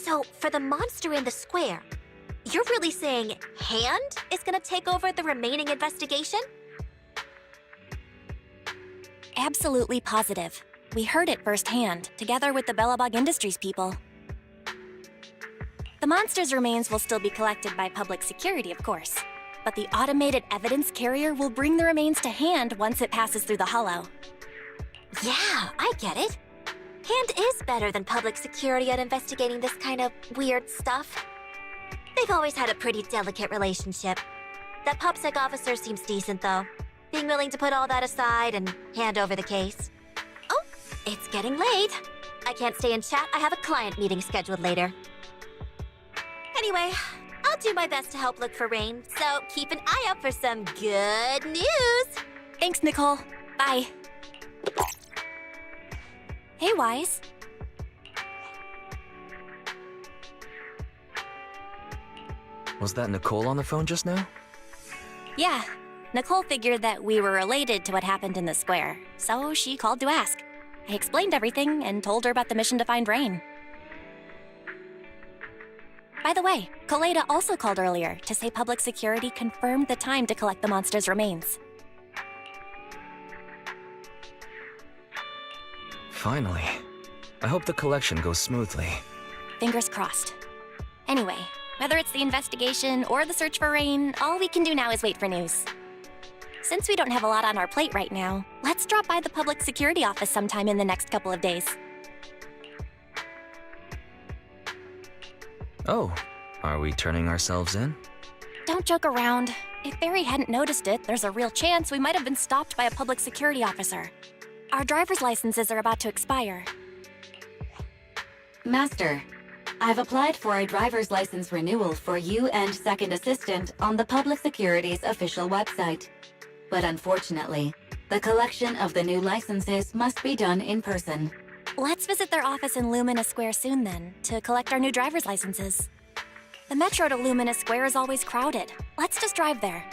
So, for the monster in the square, you're really saying Hand is gonna take over the remaining investigation? Absolutely positive. We heard it firsthand, together with the Bellabog Industries people. The monster's remains will still be collected by public security, of course. But the automated evidence carrier will bring the remains to Hand once it passes through the hollow. Yeah, I get it. Hand is better than public security at investigating this kind of weird stuff. They've always had a pretty delicate relationship. That PubSec officer seems decent, though, being willing to put all that aside and hand over the case. Oh, it's getting late. I can't stay and chat. I have a client meeting scheduled later. Anyway, I'll do my best to help look for Rain, so keep an eye out for some good news. Thanks, Nicole. Bye. Hey, Wise. Was that Nicole on the phone just now? Yeah, Nicole figured that we were related to what happened in the square, so she called to ask. I explained everything and told her about the mission to find Rain. By the way, Koleda also called earlier to say public security confirmed the time to collect the monster's remains. Finally. I hope the collection goes smoothly. Fingers crossed. Anyway, whether it's the investigation or the search for Rain, all we can do now is wait for news. Since we don't have a lot on our plate right now, let's drop by the public security office sometime in the next couple of days. Oh, are we turning ourselves in? Don't joke around. If Barry hadn't noticed it, there's a real chance we might have been stopped by a public security officer. Our driver's licenses are about to expire. Master, I've applied for a driver's license renewal for you and Second Assistant on the Public Security's official website. But unfortunately, the collection of the new licenses must be done in person. Let's visit their office in Lumina Square soon then, to collect our new driver's licenses. The metro to Lumina Square is always crowded. Let's just drive there.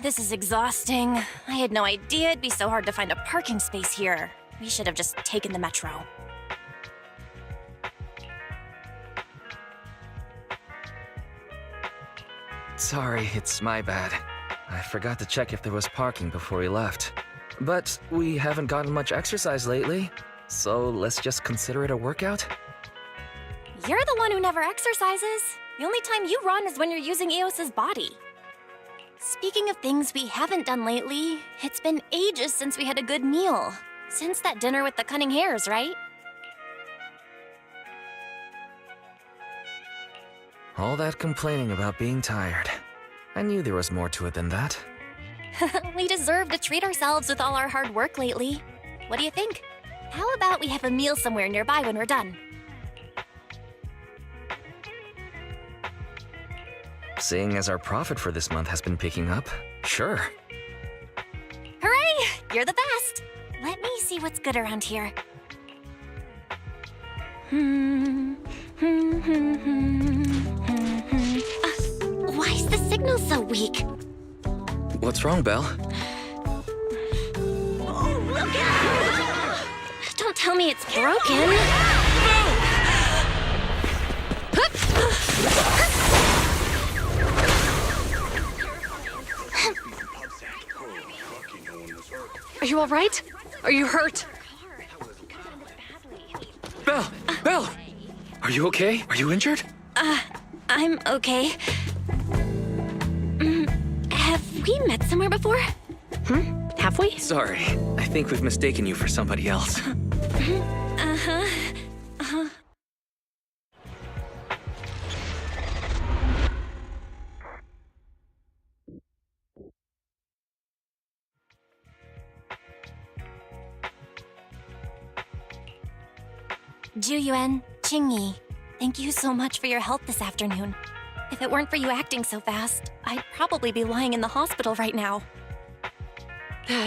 this is exhausting. I had no idea it'd be so hard to find a parking space here. We should have just taken the metro. Sorry, it's my bad. I forgot to check if there was parking before we left. But we haven't gotten much exercise lately, so let's just consider it a workout? You're the one who never exercises. The only time you run is when you're using Eos's body. Speaking of things we haven't done lately, it's been ages since we had a good meal. Since that dinner with the cunning hares, right? All that complaining about being tired. I knew there was more to it than that. We deserve to treat ourselves with all our hard work lately. What do you think? How about we have a meal somewhere nearby when we're done? Seeing as our profit for this month has been picking up, sure. Hooray! You're the best! Let me see what's good around here. Why is the signal so weak? What's wrong, Belle? Oh, look out! Don't tell me it's broken. Are you all right? Are you hurt? Belle! Belle! Are you okay? Are you injured? I'm okay. Have we met somewhere before? Have we? Sorry, I think we've mistaken you for somebody else. Juyuan, Qingyi, thank you so much for your help this afternoon. If it weren't for you acting so fast, I'd probably be lying in the hospital right now.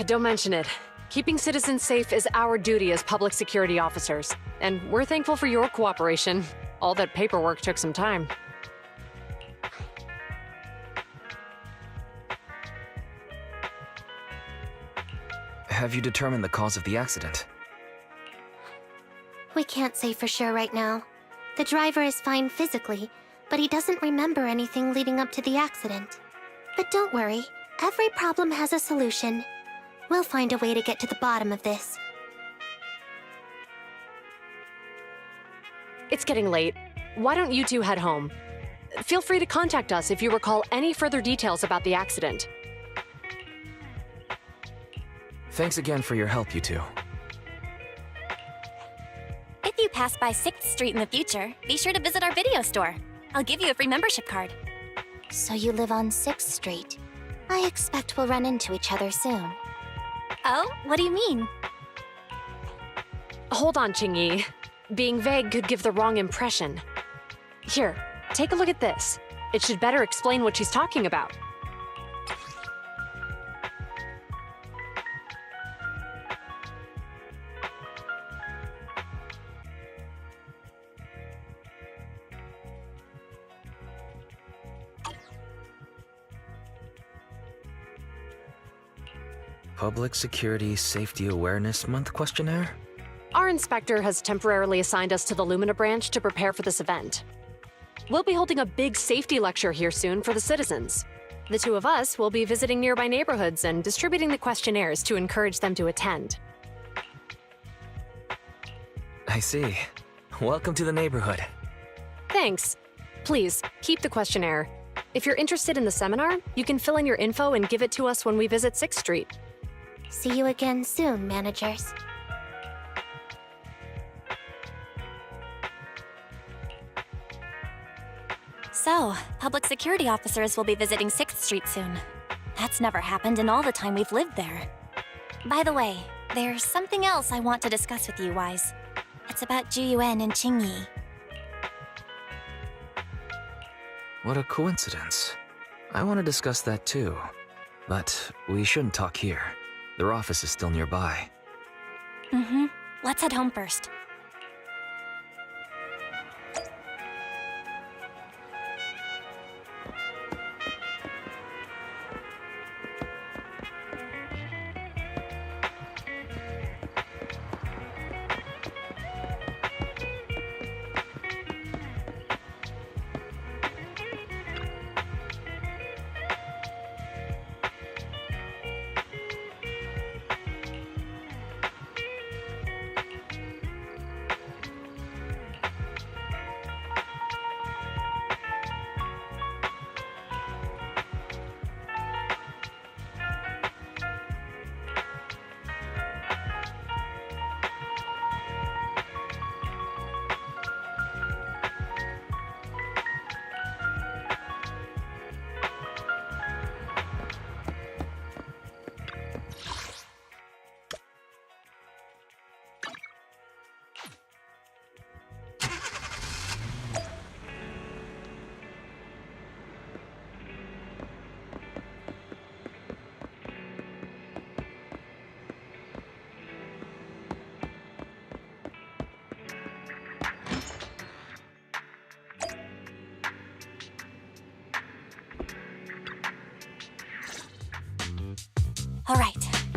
Don't mention it. Keeping citizens safe is our duty as public security officers, and we're thankful for your cooperation. All that paperwork took some time. Have you determined the cause of the accident? We can't say for sure right now. The driver is fine physically, but he doesn't remember anything leading up to the accident. But don't worry, every problem has a solution. We'll find a way to get to the bottom of this. It's getting late. Why don't you two head home? Feel free to contact us if you recall any further details about the accident. Thanks again for your help, you two. If you pass by 6th Street in the future, be sure to visit our video store. I'll give you a free membership card. So you live on 6th Street. I expect we'll run into each other soon. Oh, what do you mean? Hold on, Qingyi. Being vague could give the wrong impression. Here, take a look at this. It should better explain what she's talking about. Public Security Safety Awareness Month questionnaire? Our inspector has temporarily assigned us to the Lumina branch to prepare for this event. We'll be holding a big safety lecture here soon for the citizens. The two of us will be visiting nearby neighborhoods and distributing the questionnaires to encourage them to attend. I see. Welcome to the neighborhood. Thanks. Please, keep the questionnaire. If you're interested in the seminar, you can fill in your info and give it to us when we visit 6th Street. See you again soon, managers. So, public security officers will be visiting 6th Street soon. That's never happened in all the time we've lived there. By the way, there's something else I want to discuss with you, Wise. It's about Juyuan and Qingyi. What a coincidence. I want to discuss that too. But we shouldn't talk here. Their office is still nearby. Let's head home first.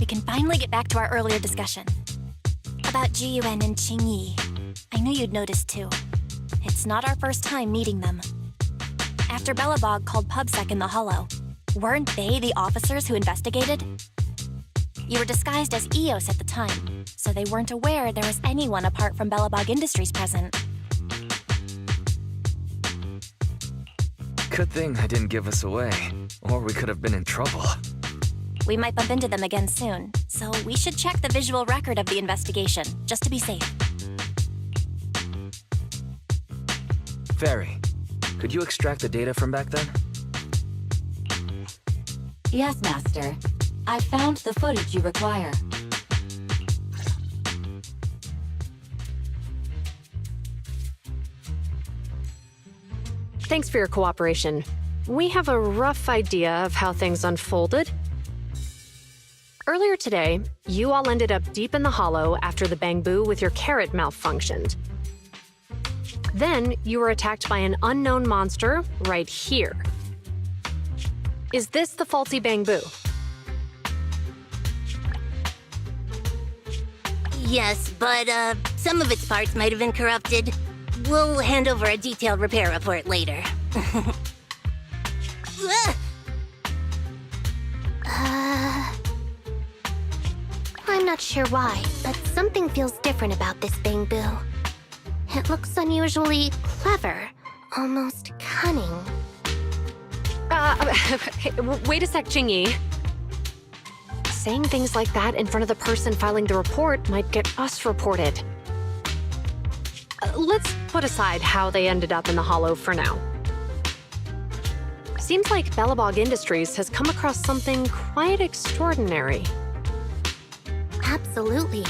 we can finally get back to our earlier discussion. About Jiyuan and Qingyi. I knew you'd noticed too. It's not our first time meeting them. After Bellabog called PubSec in the Hollow, weren't they the officers who investigated? You were disguised as EOS at the time, so they weren't aware there was anyone apart from Bellabog Industries present. Good thing I didn't give us away, or we could have been in trouble. We might bump into them again soon, so we should check the visual record of the investigation, just to be safe. Fairy, could you extract the data from back then? Yes, Master. I found the footage you require. Thanks for your cooperation. We have a rough idea of how things unfolded. Earlier today, you all ended up deep in the Hollow after the bamboo with your carrot malfunctioned. Then, you were attacked by an unknown monster right here. Is this the faulty bamboo? Yes, but some of its parts might have been corrupted. We'll hand over a detailed repair report later. I'm not sure why, but something feels different about this bamboo. It looks unusually clever, almost cunning. Wait a sec, Qingyi. Saying things like that in front of the person filing the report might get us reported. Let's put aside how they ended up in the Hollow for now. Seems like Bellabog Industries has come across something quite extraordinary. Absolutely.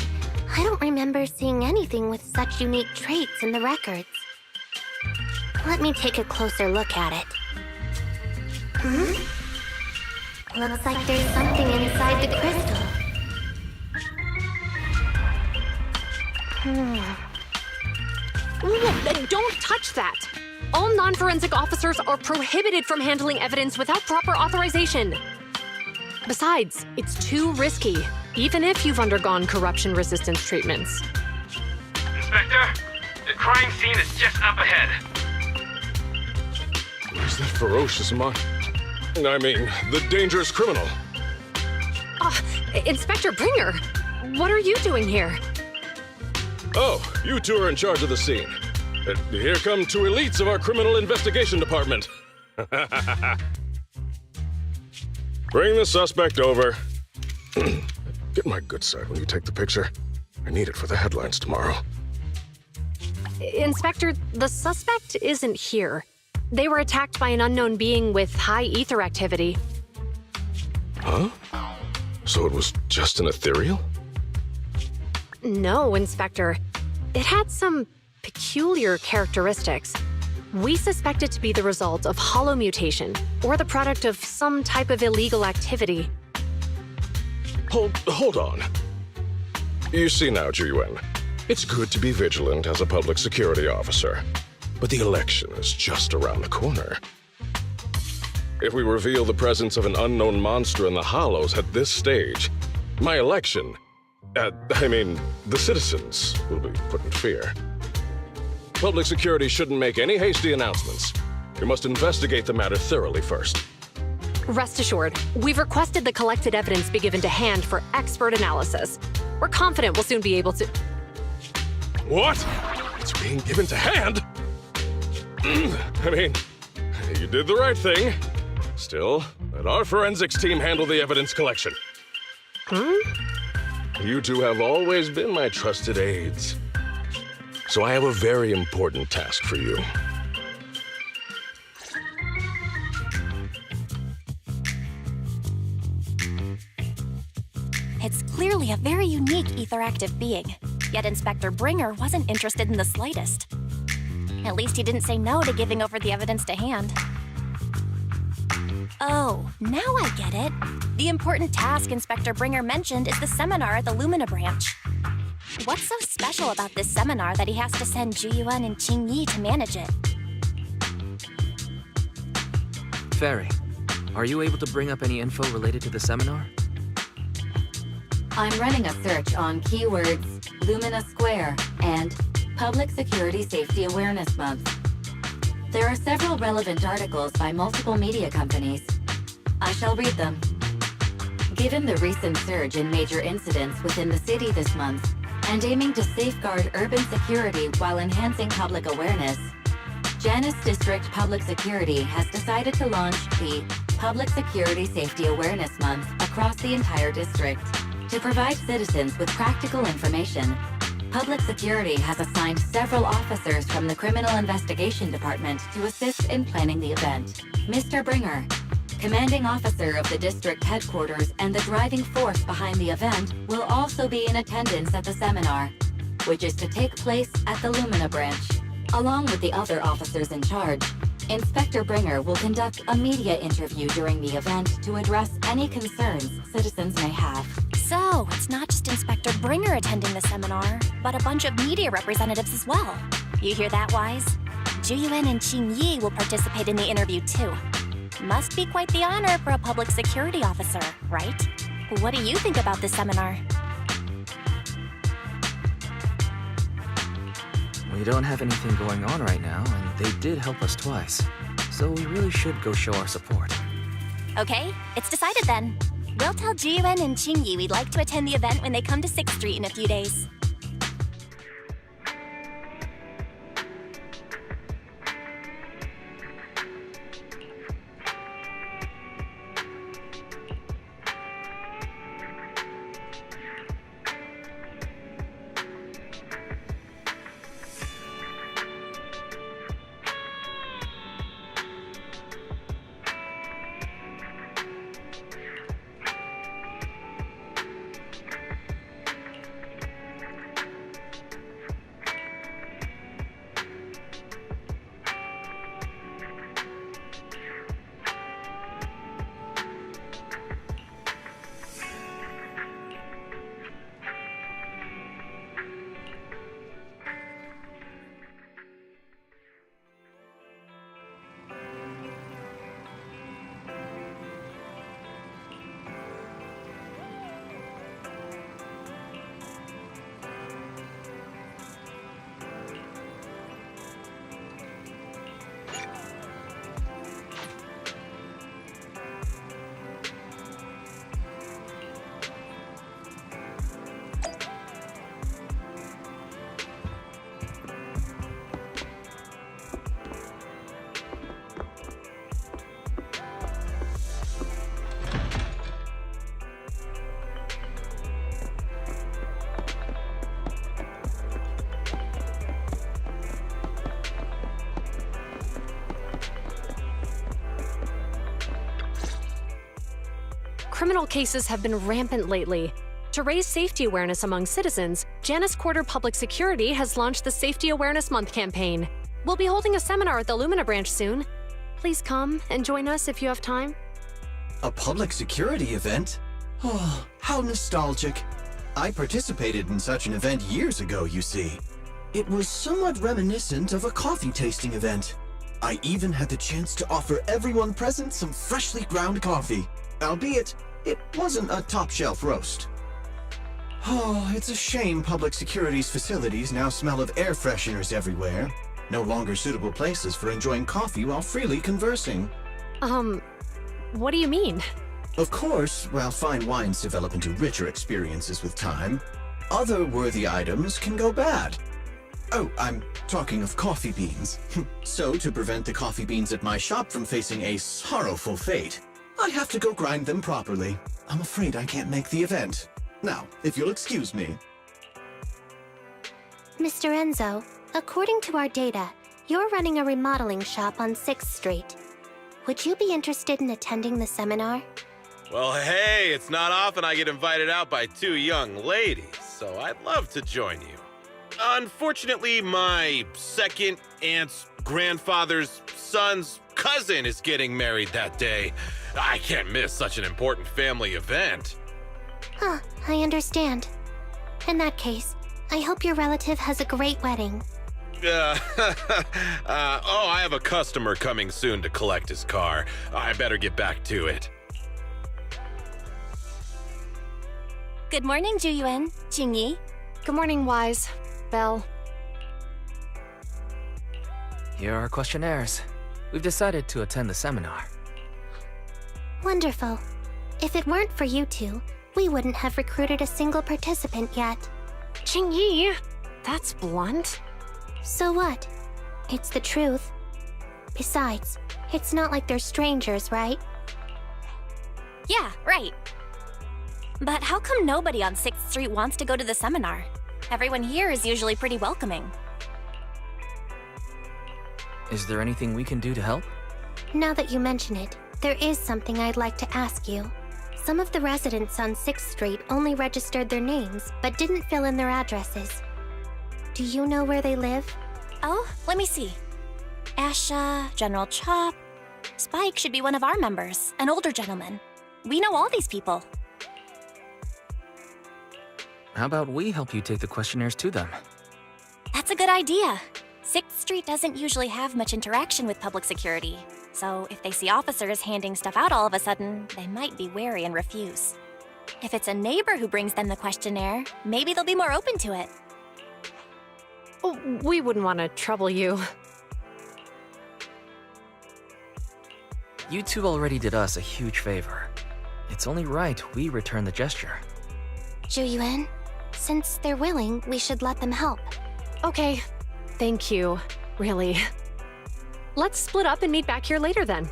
I don't remember seeing anything with such unique traits in the records. Let me take a closer look at it. Looks like there's something inside the crystal. Don't touch that! All non-forensic officers are prohibited from handling evidence without proper authorization. Besides, it's too risky, even if you've undergone corruption resistance treatments. Inspector, the crime scene is just up ahead. Where's that ferocious the dangerous criminal? Inspector Bringer, what are you doing here? Oh, you two are in charge of the scene. Here come two elites of our criminal investigation department. Bring the suspect over. Get my good side when you take the picture. I need it for the headlines tomorrow. Inspector, the suspect isn't here. They were attacked by an unknown being with high ether activity. Huh? So it was just an ethereal? No, Inspector. It had some peculiar characteristics. We suspect it to be the result of hollow mutation, or the product of some type of illegal activity. Hold on. You see now, Jiyuan, it's good to be vigilant as a public security officer, but the election is just around the corner. If we reveal the presence of an unknown monster in the Hollows at this stage, my election, the citizens will be put in fear. Public security shouldn't make any hasty announcements. We must investigate the matter thoroughly first. Rest assured, we've requested the collected evidence be given to hand for expert analysis. We're confident we'll soon be able to— What? It's being given to hand? You did the right thing. Still, let our forensics team handle the evidence collection. You two have always been my trusted aides. So I have a very important task for you. It's clearly a very unique etheractive being, yet Inspector Bringer wasn't interested in the slightest. At least he didn't say no to giving over the evidence to hand. Oh, now I get it. The important task Inspector Bringer mentioned is the seminar at the Lumina branch. What's so special about this seminar that he has to send Jiyuan and Qingyi to manage it? Fairy, are you able to bring up any info related to the seminar? I'm running a search on keywords Lumina Square and Public Security Safety Awareness Month. There are several relevant articles by multiple media companies. I shall read them. Given the recent surge in major incidents within the city this month, and aiming to safeguard urban security while enhancing public awareness, Janus District Public Security has decided to launch the Public Security Safety Awareness Month across the entire district. To provide citizens with practical information, Public Security has assigned several officers from the Criminal Investigation Department to assist in planning the event. Mr. Bringer, commanding officer of the district headquarters and the driving force behind the event, will also be in attendance at the seminar, which is to take place at the Lumina branch. Along with the other officers in charge, Inspector Bringer will conduct a media interview during the event to address any concerns citizens may have. So, it's not just Inspector Bringer attending the seminar, but a bunch of media representatives as well. You hear that, Wise? Juyuan and Qing Yi will participate in the interview too. Must be quite the honor for a public security officer, right? What do you think about this seminar? We don't have anything going on right now, and they did help us twice. So we really should go show our support. Okay, it's decided then. We'll tell Jiyuan and Qingyi we'd like to attend the event when they come to 6th Street in a few days. Criminal cases have been rampant lately. To raise safety awareness among citizens, Janus Quarter Public Security has launched the Safety Awareness Month campaign. We'll be holding a seminar at the Lumina branch soon. Please come and join us if you have time. A public security event? Oh, how nostalgic. I participated in such an event years ago, you see. It was somewhat reminiscent of a coffee tasting event. I even had the chance to offer everyone present some freshly ground coffee, albeit it wasn't a top-shelf roast. Oh, it's a shame public security's facilities now smell of air fresheners everywhere. No longer suitable places for enjoying coffee while freely conversing. What do you mean? Of course, while fine wines develop into richer experiences with time, other worthy items can go bad. Oh, I'm talking of coffee beans. So, to prevent the coffee beans at my shop from facing a sorrowful fate, I have to go grind them properly. I'm afraid I can't make the event. Now, if you'll excuse me. Mr. Enzo, according to our data, you're running a remodeling shop on 6th Street. Would you be interested in attending the seminar? Well, hey, it's not often I get invited out by two young ladies, so I'd love to join you. Unfortunately, my second aunt's grandfather's son's cousin is getting married that day. I can't miss such an important family event. Huh, I understand. In that case, I hope your relative has a great wedding. I have a customer coming soon to collect his car. I better get back to it. Good morning, Juyuan, Jingyi. Good morning, Wise. Belle. Here are our questionnaires. We've decided to attend the seminar. Wonderful. If it weren't for you two, we wouldn't have recruited a single participant yet. Qingyi! That's blunt. So what? It's the truth. Besides, it's not like they're strangers, right? Yeah, right. But how come nobody on 6th Street wants to go to the seminar? Everyone here is usually pretty welcoming. Is there anything we can do to help? Now that you mention it, there is something I'd like to ask you. Some of the residents on 6th Street only registered their names, but didn't fill in their addresses. Do you know where they live? Oh, let me see. Asha, General Chop. Spike should be one of our members, an older gentleman. We know all these people. How about we help you take the questionnaires to them? That's a good idea. 6th Street doesn't usually have much interaction with public security, so if they see officers handing stuff out all of a sudden, they might be wary and refuse. If it's a neighbor who brings them the questionnaire, maybe they'll be more open to it. Oh, we wouldn't want to trouble you. You two already did us a huge favor. It's only right we return the gesture. Juyuan, since they're willing, we should let them help. Okay. Thank you. Really. Let's split up and meet back here later then.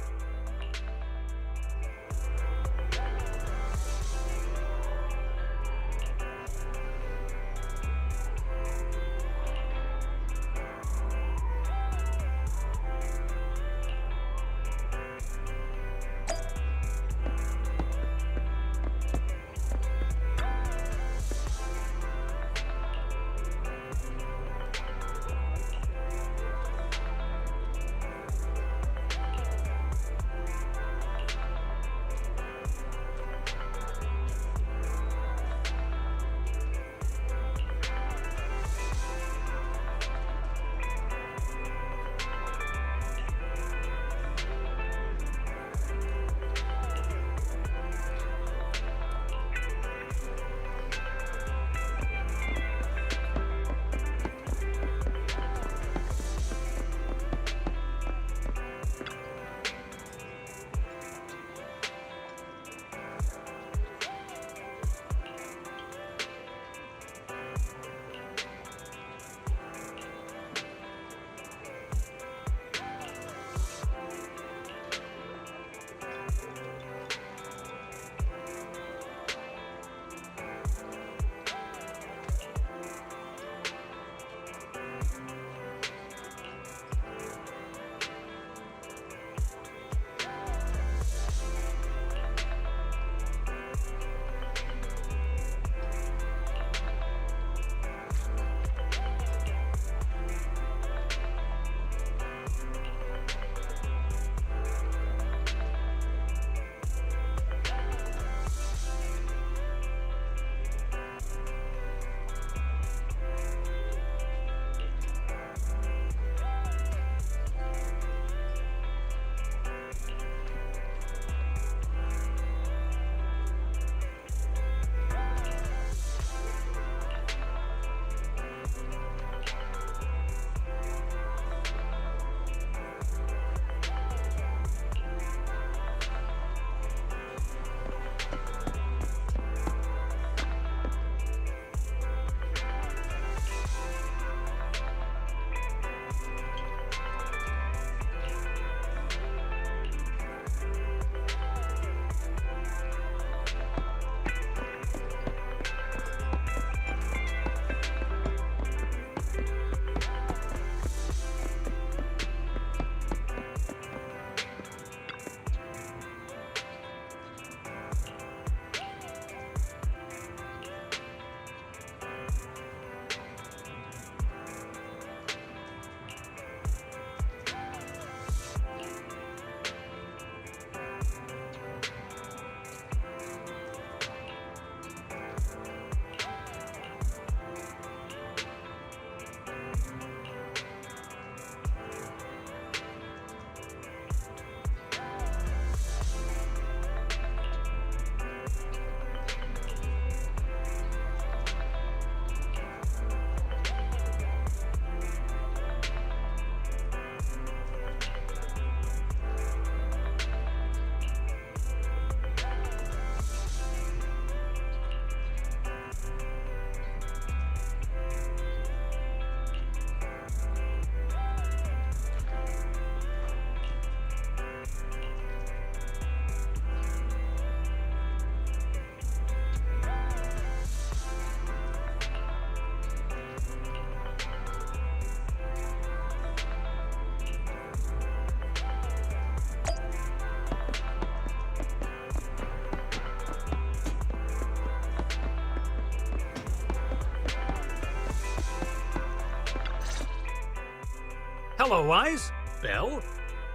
Hello, Wise. Belle?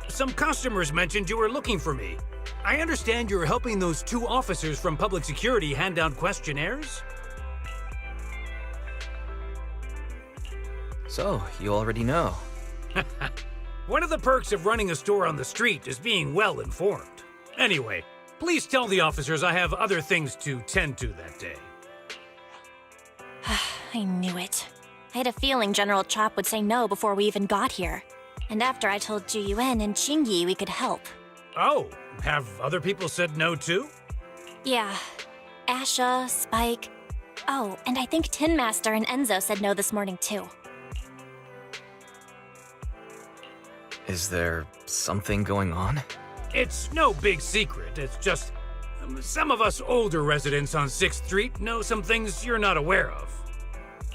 Some customers mentioned you were looking for me. I understand you're helping those 2 officers from public security hand out questionnaires? So, you already know. One of the perks of running a store on the street is being well informed. Anyway, please tell the officers I have other things to tend to that day. I knew it. I had a feeling General Chop would say no before we even got here. And after I told Ju Yuen and Qingyi we could help. Oh, have other people said no too? Yeah. Asha, Spike. Oh, and I think Tin Master and Enzo said no this morning too. Is there something going on? It's no big secret. It's just some of us older residents on 6th Street know some things you're not aware of.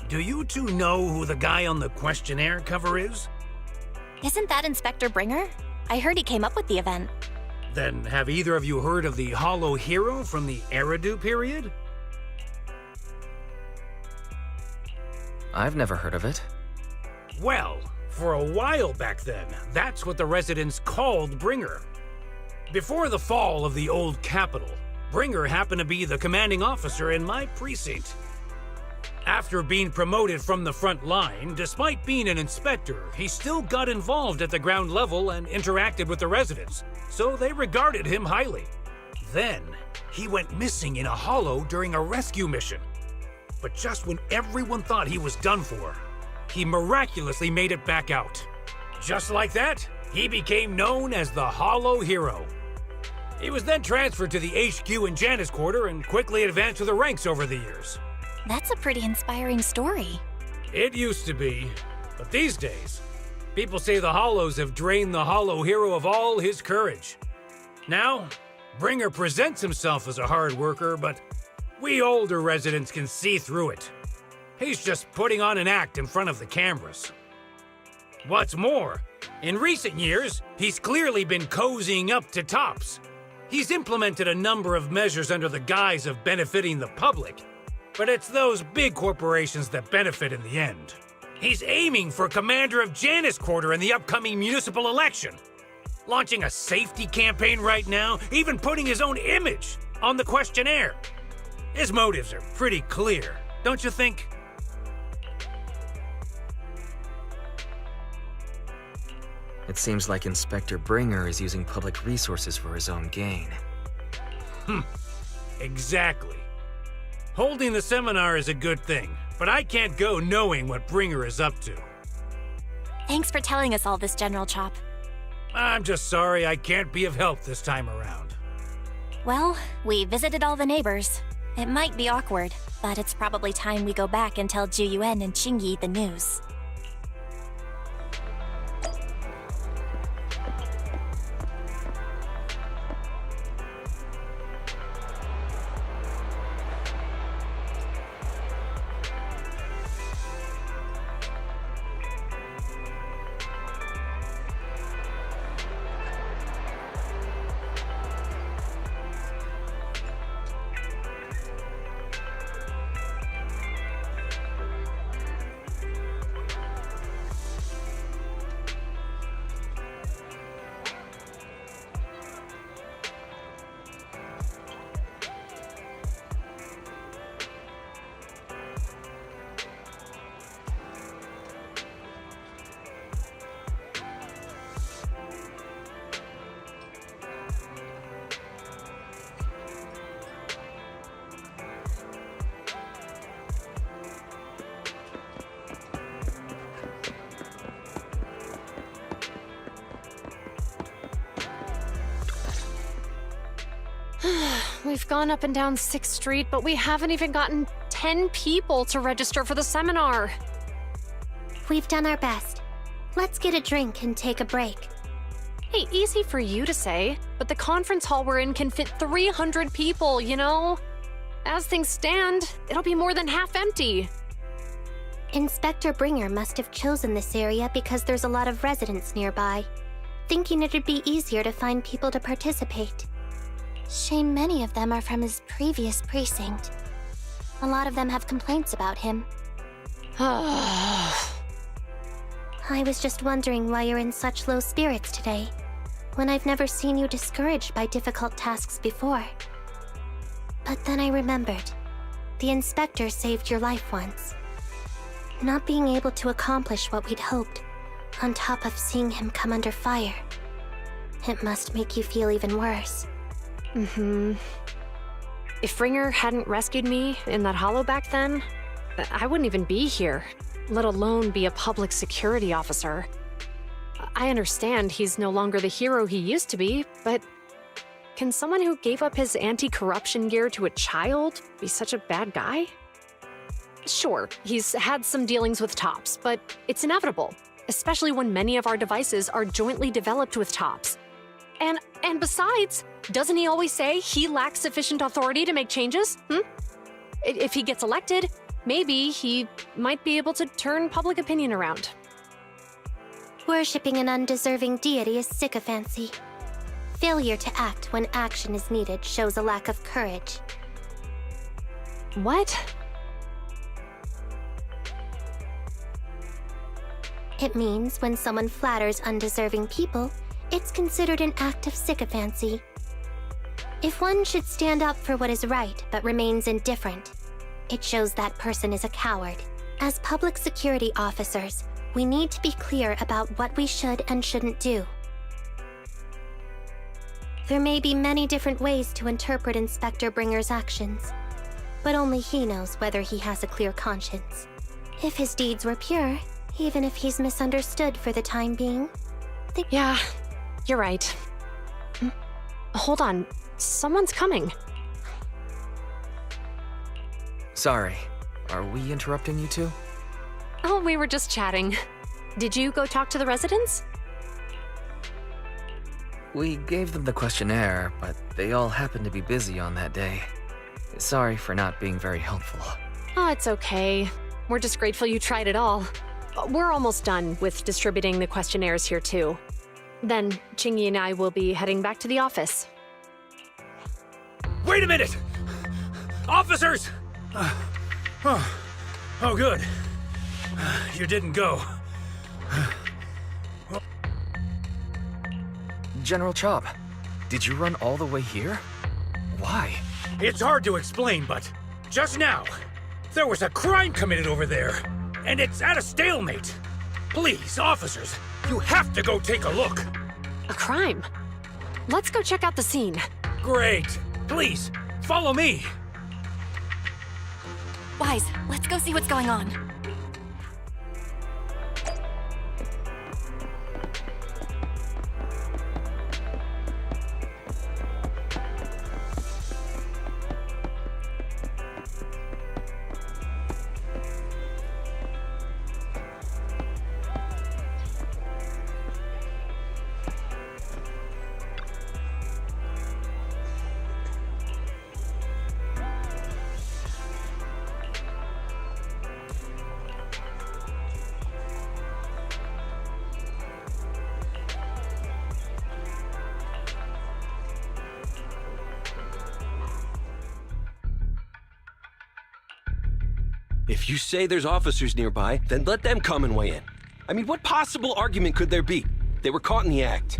Do you 2 know who the guy on the questionnaire cover is? Isn't that Inspector Bringer? I heard he came up with the event. Then have either of you heard of the Hollow Hero from the Eridu period? I've never heard of it. Well, for a while back then, that's what the residents called Bringer. Before the fall of the old capital, Bringer happened to be the commanding officer in my precinct. After being promoted from the front line, despite being an inspector, he still got involved at the ground level and interacted with the residents, so they regarded him highly. Then, he went missing in a hollow during a rescue mission. But just when everyone thought he was done for, he miraculously made it back out. Just like that, he became known as the Hollow Hero. He was then transferred to the HQ in Janus Quarter and quickly advanced to the ranks over the years. That's a pretty inspiring story. It used to be, but these days, people say the Hollows have drained the Hollow Hero of all his courage. Now, Bringer presents himself as a hard worker, but we older residents can see through it. He's just putting on an act in front of the cameras. What's more, in recent years, he's clearly been cozying up to Tops. He's implemented a number of measures under the guise of benefiting the public, but it's those big corporations that benefit in the end. He's aiming for commander of Janus Quarter in the upcoming municipal election, launching a safety campaign right now, even putting his own image on the questionnaire. His motives are pretty clear, don't you think? It seems like Inspector Bringer is using public resources for his own gain. Exactly. Holding the seminar is a good thing, but I can't go knowing what Bringer is up to. Thanks for telling us all this, General Chop. I'm just sorry I can't be of help this time around. Well, we visited all the neighbors. It might be awkward, but it's probably time we go back and tell Ju Yuen and Qingyi the news. We've gone up and down 6th Street, but we haven't even gotten 10 people to register for the seminar. We've done our best. Let's get a drink and take a break. Hey, easy for you to say, but the conference hall we're in can fit 300 people, you know? As things stand, it'll be more than half empty. Inspector Bringer must have chosen this area because there's a lot of residents nearby, thinking it'd be easier to find people to participate. Shame many of them are from his previous precinct. A lot of them have complaints about him. I was just wondering why you're in such low spirits today, when I've never seen you discouraged by difficult tasks before. But then I remembered. The inspector saved your life once. Not being able to accomplish what we'd hoped, on top of seeing him come under fire. It must make you feel even worse. If Ringer hadn't rescued me in that hollow back then, I wouldn't even be here, let alone be a public security officer. I understand he's no longer the hero he used to be, but can someone who gave up his anti-corruption gear to a child be such a bad guy? Sure, he's had some dealings with Tops, but it's inevitable, especially when many of our devices are jointly developed with Tops. And besides, doesn't he always say he lacks sufficient authority to make changes? If he gets elected, maybe he might be able to turn public opinion around. Worshipping an undeserving deity is sycophancy. Failure to act when action is needed shows a lack of courage. What? It means when someone flatters undeserving people, it's considered an act of sycophancy. If one should stand up for what is right but remains indifferent, it shows that person is a coward. As public security officers, we need to be clear about what we should and shouldn't do. There may be many different ways to interpret Inspector Bringer's actions, but only he knows whether he has a clear conscience. If his deeds were pure, even if he's misunderstood for the time being, Yeah, you're right. Hold on, someone's coming. Sorry, are we interrupting you two? Oh, we were just chatting. Did you go talk to the residents? We gave them the questionnaire, but they all happened to be busy on that day. Sorry for not being very helpful. Oh, it's okay. We're just grateful you tried it all. We're almost done with distributing the questionnaires here, too. Then, Chingy and I will be heading back to the office. Wait a minute! Officers! Oh, good. You didn't go. General Chop, did you run all the way here? Why? It's hard to explain, but just now, there was a crime committed over there, and it's at a stalemate. Please, officers, you have to go take a look. A crime? Let's go check out the scene. Great. Please, follow me. Wise, let's go see what's going on. If you say there's officers nearby, then let them come and weigh in. I mean, what possible argument could there be? They were caught in the act.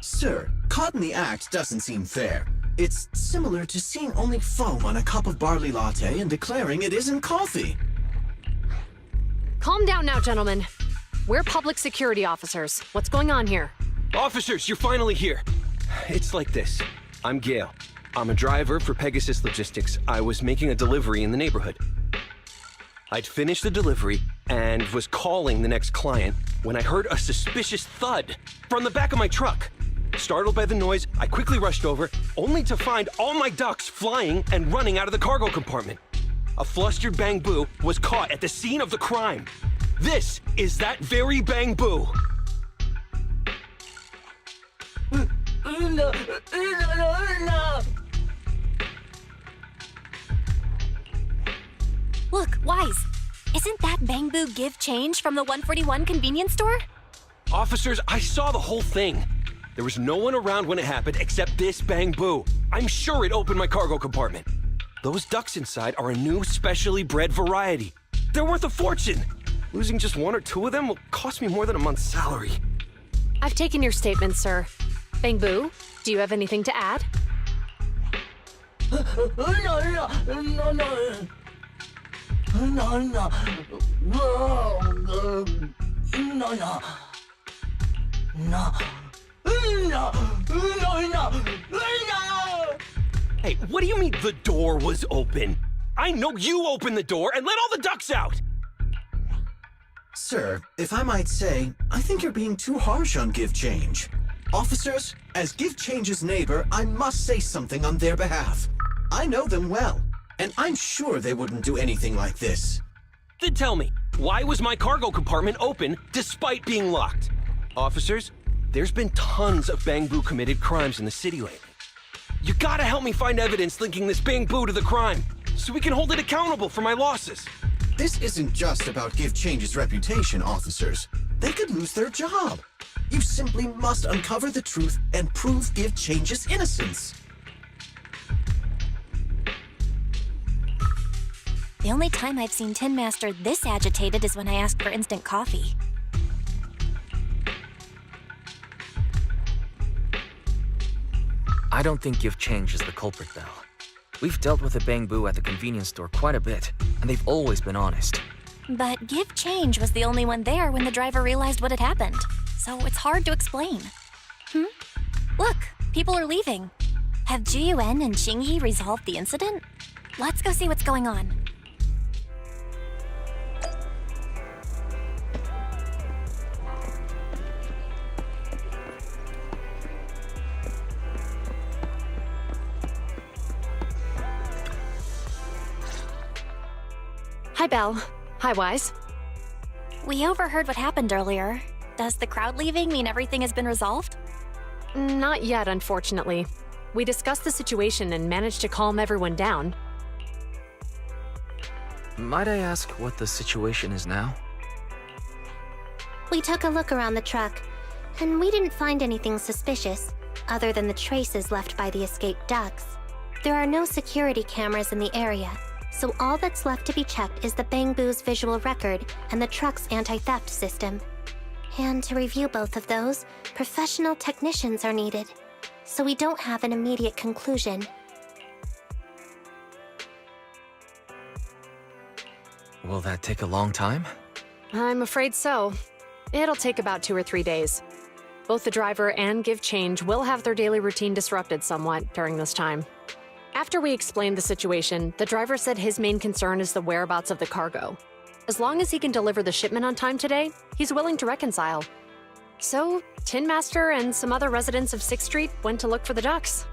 Sir, caught in the act doesn't seem fair. It's similar to seeing only foam on a cup of barley latte and declaring it isn't coffee. Calm down now, gentlemen. We're public security officers. What's going on here? Officers, you're finally here. It's like this. I'm Gale. I'm a driver for Pegasus Logistics. I was making a delivery in the neighborhood. I'd finished the delivery and was calling the next client when I heard a suspicious thud from the back of my truck. Startled by the noise, I quickly rushed over, only to find all my ducks flying and running out of the cargo compartment. A flustered Bang Boo was caught at the scene of the crime. This is that very Bang Boo. Look, Wise, isn't that Bang Boo give change from the 141 convenience store? Officers, I saw the whole thing. There was no one around when it happened except this Bang Boo. I'm sure it opened my cargo compartment. Those ducks inside are a new specially bred variety. They're worth a fortune. Losing just one or two of them will cost me more than a month's salary. I've taken your statement, sir. Bang Boo, do you have anything to add? Hey, what do you mean the door was open? I know you opened the door and let all the ducks out! Sir, if I might say, I think you're being too harsh on Give Change. Officers, as Give Change's neighbor, I must say something on their behalf. I know them well, and I'm sure they wouldn't do anything like this. Then tell me, why was my cargo compartment open despite being locked? Officers, there's been tons of Bang Boo committed crimes in the city lately. You gotta help me find evidence linking this Bang Boo to the crime, so we can hold it accountable for my losses. This isn't just about Give Change's reputation, officers. They could lose their job. You simply must uncover the truth and prove Give Change's innocence. The only time I've seen Tin Master this agitated is when I asked for instant coffee. I don't think Give Change is the culprit, Belle. We've dealt with the Bang Boo at the convenience store quite a bit, and they've always been honest. But Give Change was the only one there when the driver realized what had happened, so it's hard to explain. Look, people are leaving. Have Jiyuan and Qingyi resolved the incident? Let's go see what's going on. Hi, Belle. Hi, Wise. We overheard what happened earlier. Does the crowd leaving mean everything has been resolved? Not yet, unfortunately. We discussed the situation and managed to calm everyone down. Might I ask what the situation is now? We took a look around the truck, and we didn't find anything suspicious, other than the traces left by the escaped ducks. There are no security cameras in the area, so all that's left to be checked is the Bang Boo's visual record and the truck's anti-theft system. And to review both of those, professional technicians are needed, so we don't have an immediate conclusion. Will that take a long time? I'm afraid so. It'll take about 2 or 3 days. Both the driver and Give Change will have their daily routine disrupted somewhat during this time. After we explained the situation, the driver said his main concern is the whereabouts of the cargo. As long as he can deliver the shipment on time today, he's willing to reconcile. So, Tin Master and some other residents of 6th Street went to look for the ducks.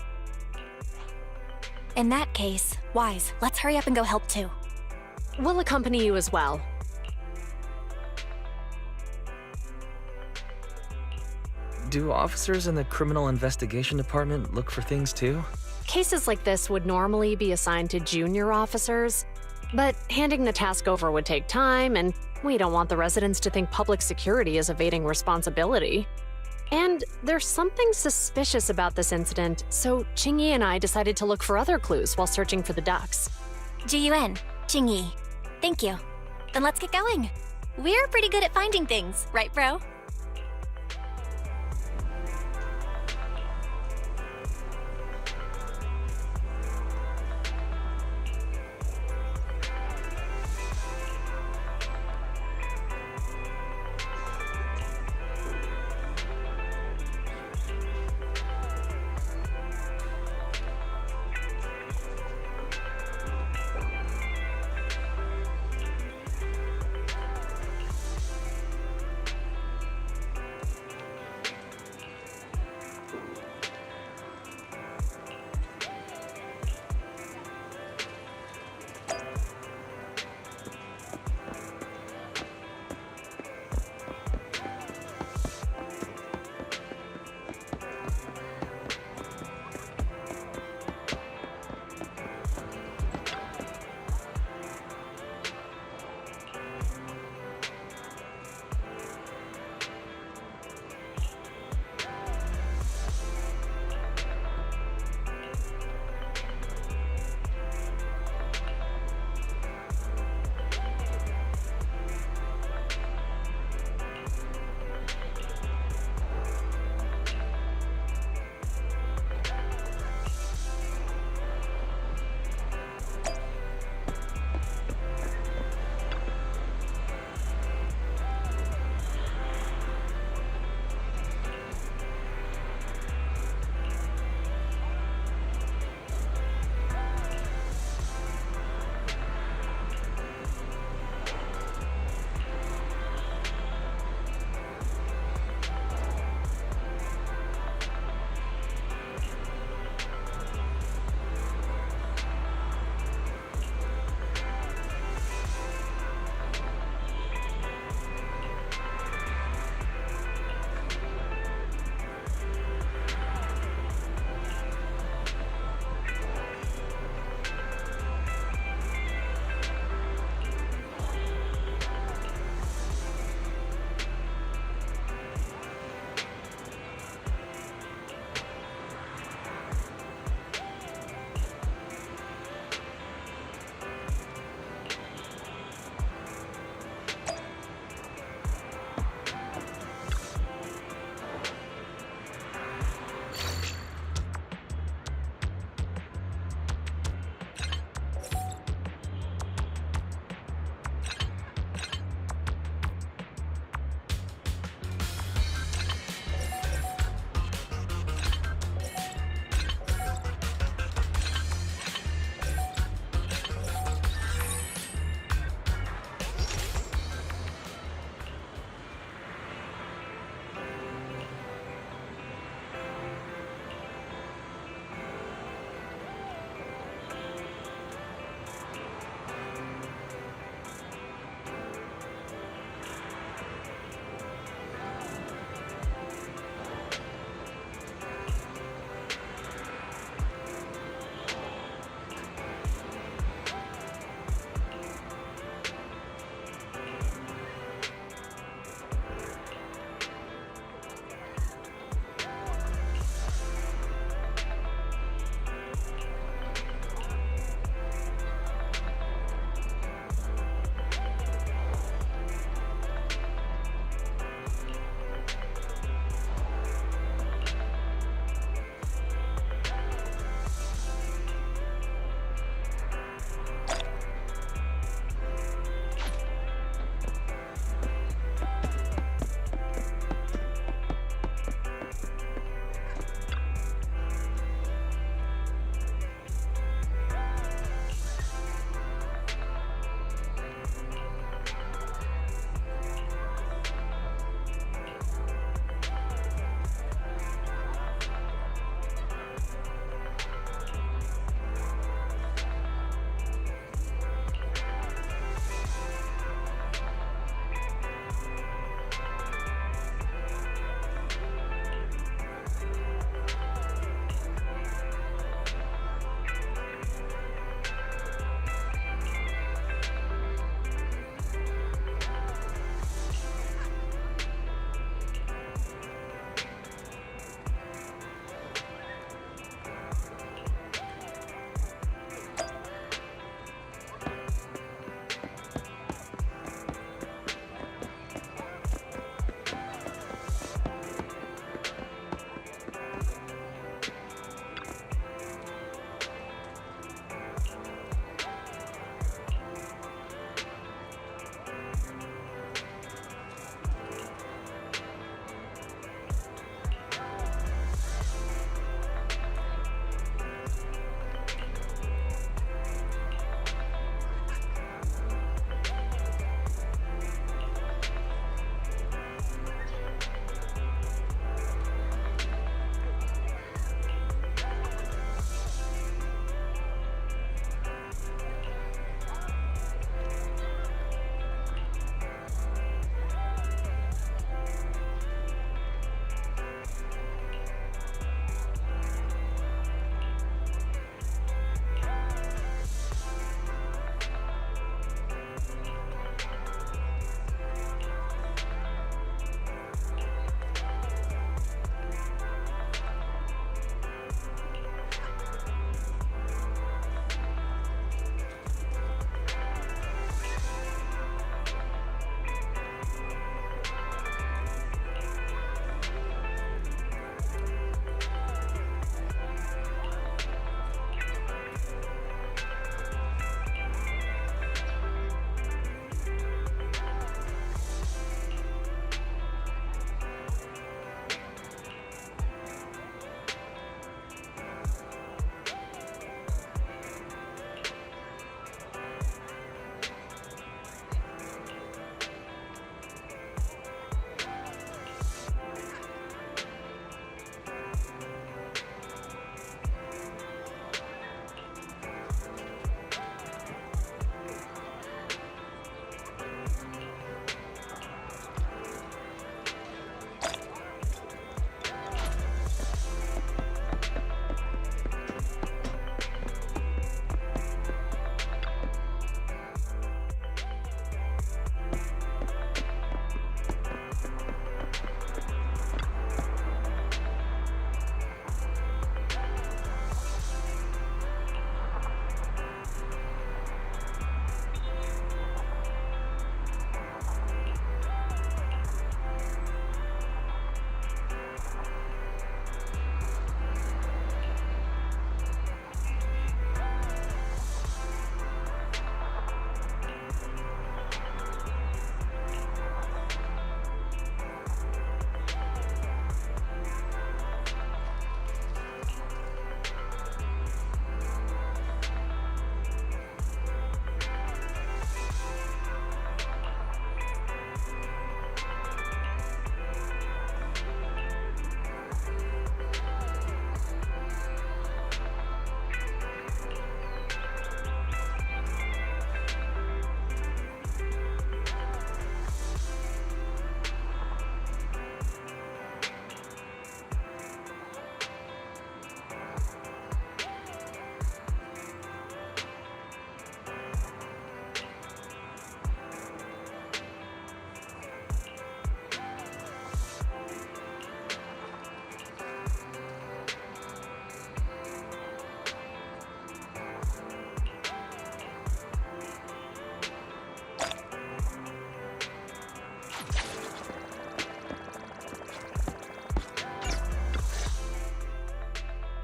In that case, Wise, let's hurry up and go help too. We'll accompany you as well. Do officers in the Criminal Investigation Department look for things too? Cases like this would normally be assigned to junior officers, but handing the task over would take time, and we don't want the residents to think public security is evading responsibility. And there's something suspicious about this incident, so Qingyi and I decided to look for other clues while searching for the ducks. Jiyuan, Qingyi, thank you. Then let's get going. We're pretty good at finding things, right, bro?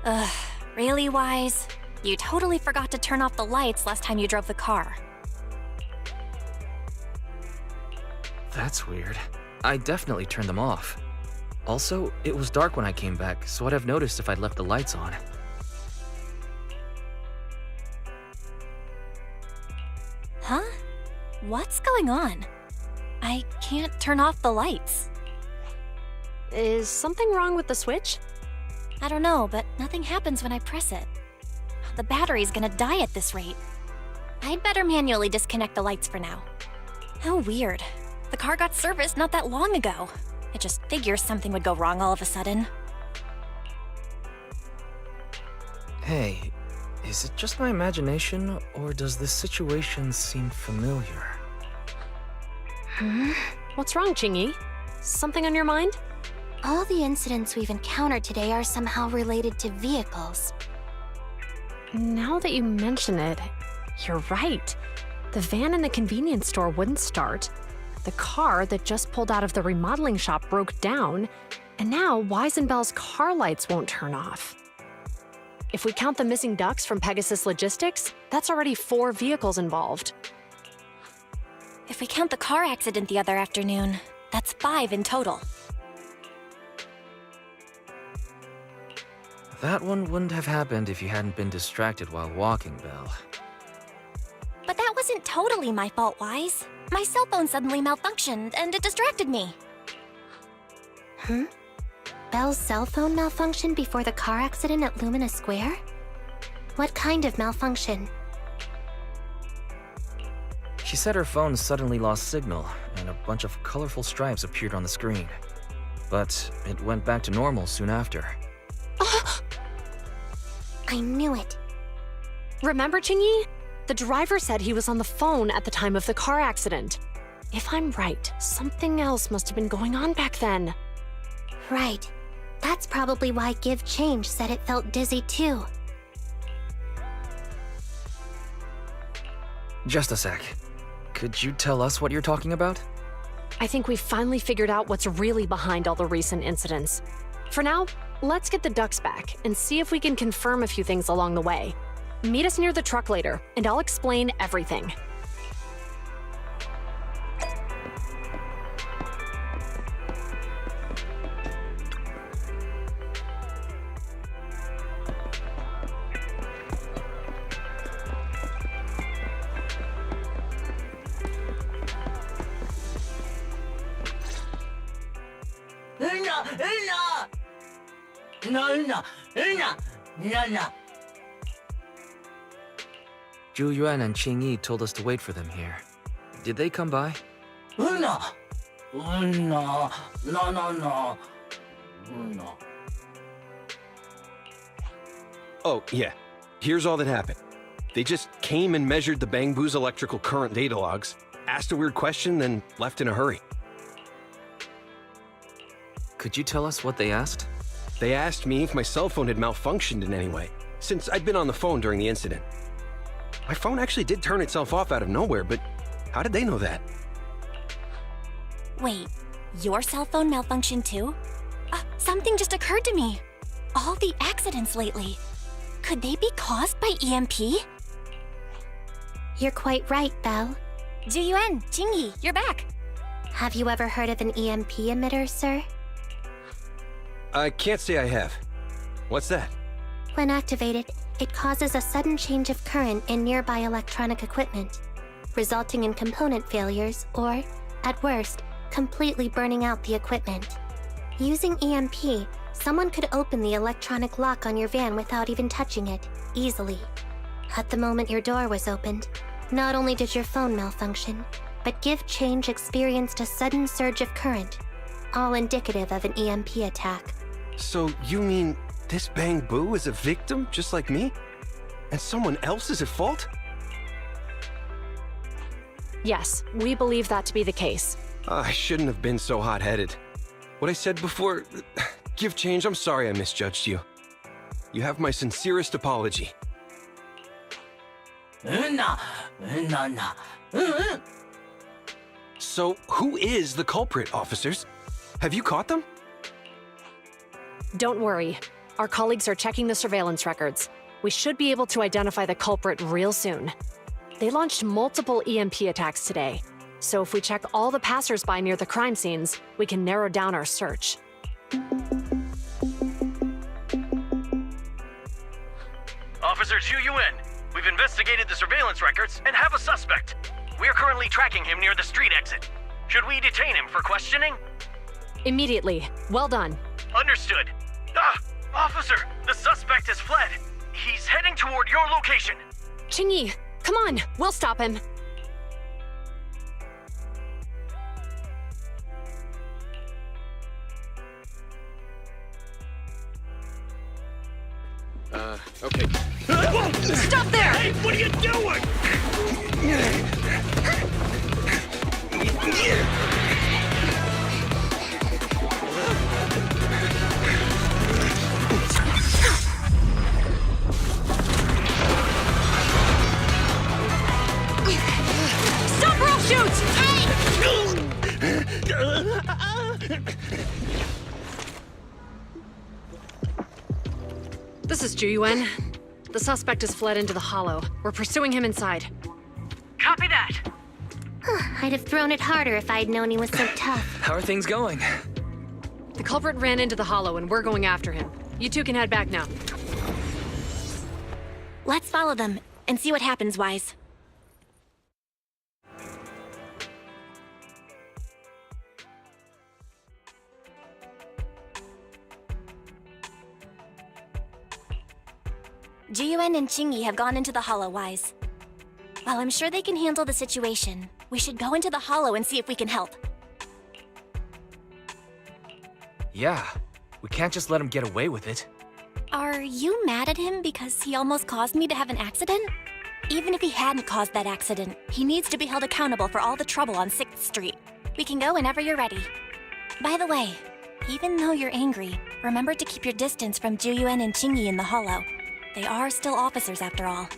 Ugh, really, Wise? You totally forgot to turn off the lights last time you drove the car. That's weird. I definitely turned them off. Also, it was dark when I came back, so I'd have noticed if I'd left the lights on. Huh? What's going on? I can't turn off the lights. Is something wrong with the switch? I don't know, but nothing happens when I press it. The battery's gonna die at this rate. I'd better manually disconnect the lights for now. How weird. The car got serviced not that long ago. I just figure something would go wrong all of a sudden. Hey, is it just my imagination, or does this situation seem familiar? What's wrong, Chingy? Something on your mind? All the incidents we've encountered today are somehow related to vehicles. Now that you mention it, you're right. The van in the convenience store wouldn't start. The car that just pulled out of the remodeling shop broke down, and now Wise and Bell's car lights won't turn off. If we count the missing ducks from Pegasus Logistics, that's already 4 vehicles involved. If we count the car accident the other afternoon, that's 5 in total. That one wouldn't have happened if you hadn't been distracted while walking, Belle. But that wasn't totally my fault, Wise. My cell phone suddenly malfunctioned, and it distracted me. Belle's cell phone malfunctioned before the car accident at Lumina Square? What kind of malfunction? She said her phone suddenly lost signal, and a bunch of colorful stripes appeared on the screen. But it went back to normal soon after. I knew it. Remember, Chingy? The driver said he was on the phone at the time of the car accident. If I'm right, something else must have been going on back then. Right. That's probably why Give Change said it felt dizzy too. Just a sec. Could you tell us what you're talking about? I think we've finally figured out what's really behind all the recent incidents. For now, let's get the ducks back and see if we can confirm a few things along the way. Meet us near the truck later, and I'll explain everything. Zhu Yuan and Qing Yi told us to wait for them here. Did they come by? Oh, yeah. Here's all that happened. They just came and measured the Bangbu's electrical current data logs, asked a weird question, then left in a hurry. Could you tell us what they asked? They asked me if my cell phone had malfunctioned in any way, since I'd been on the phone during the incident. My phone actually did turn itself off out of nowhere, but how did they know that? Wait, your cell phone malfunctioned too? Something just occurred to me. All the accidents lately, could they be caused by EMP? You're quite right, Belle. Jiyuan, Jingyi, you're back. Have you ever heard of an EMP emitter, sir? I can't say I have. What's that? When activated, it causes a sudden change of current in nearby electronic equipment, resulting in component failures or, at worst, completely burning out the equipment. Using EMP, someone could open the electronic lock on your van without even touching it, easily. At the moment your door was opened, not only did your phone malfunction, but Give Change experienced a sudden surge of current, all indicative of an EMP attack. So you mean this Bangbu is a victim just like me? And someone else is at fault? Yes, we believe that to be the case. I shouldn't have been so hot-headed. What I said before... Give Change, I'm sorry I misjudged you. You have my sincerest apology. So, who is the culprit, officers? Have you caught them? Don't worry. Our colleagues are checking the surveillance records. We should be able to identify the culprit real soon. They launched multiple EMP attacks today, so if we check all the passersby near the crime scenes, we can narrow down our search. Officer Zhu Yuan, we've investigated the surveillance records and have a suspect. We are currently tracking him near the street exit. Should we detain him for questioning? Immediately. Well done. Understood. Officer, the suspect has fled. He's heading toward your location. Qingyi, come on, we'll stop him. Okay. Stop there! Hey, what are you doing? Stop or I'll shoot! This is Zhu Yuan. The suspect has fled into the hollow. We're pursuing him inside. Copy that. I'd have thrown it harder if I'd known he was so tough. How are things going? The culprit ran into the hollow and we're going after him. You two can head back now. Let's follow them and see what happens, Wise. Jiyuan and Qingyi have gone into the hollow, Wise. While I'm sure they can handle the situation, we should go into the hollow and see if we can help. Yeah, we can't just let him get away with it. Are you mad at him because he almost caused me to have an accident? Even if he hadn't caused that accident, he needs to be held accountable for all the trouble on 6th Street. We can go whenever you're ready. By the way, even though you're angry, remember to keep your distance from Jiyuan and Qingyi in the hollow. They are still officers after all.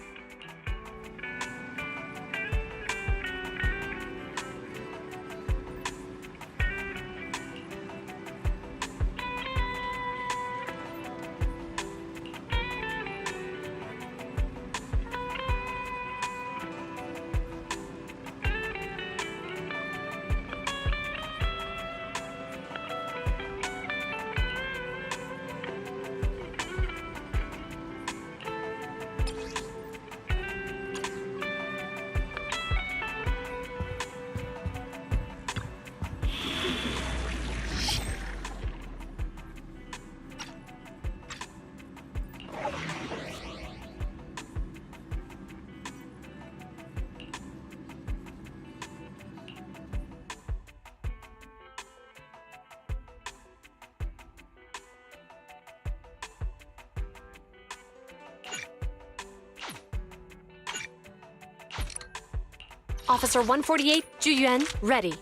Officer 148, Zhu Yuan, ready.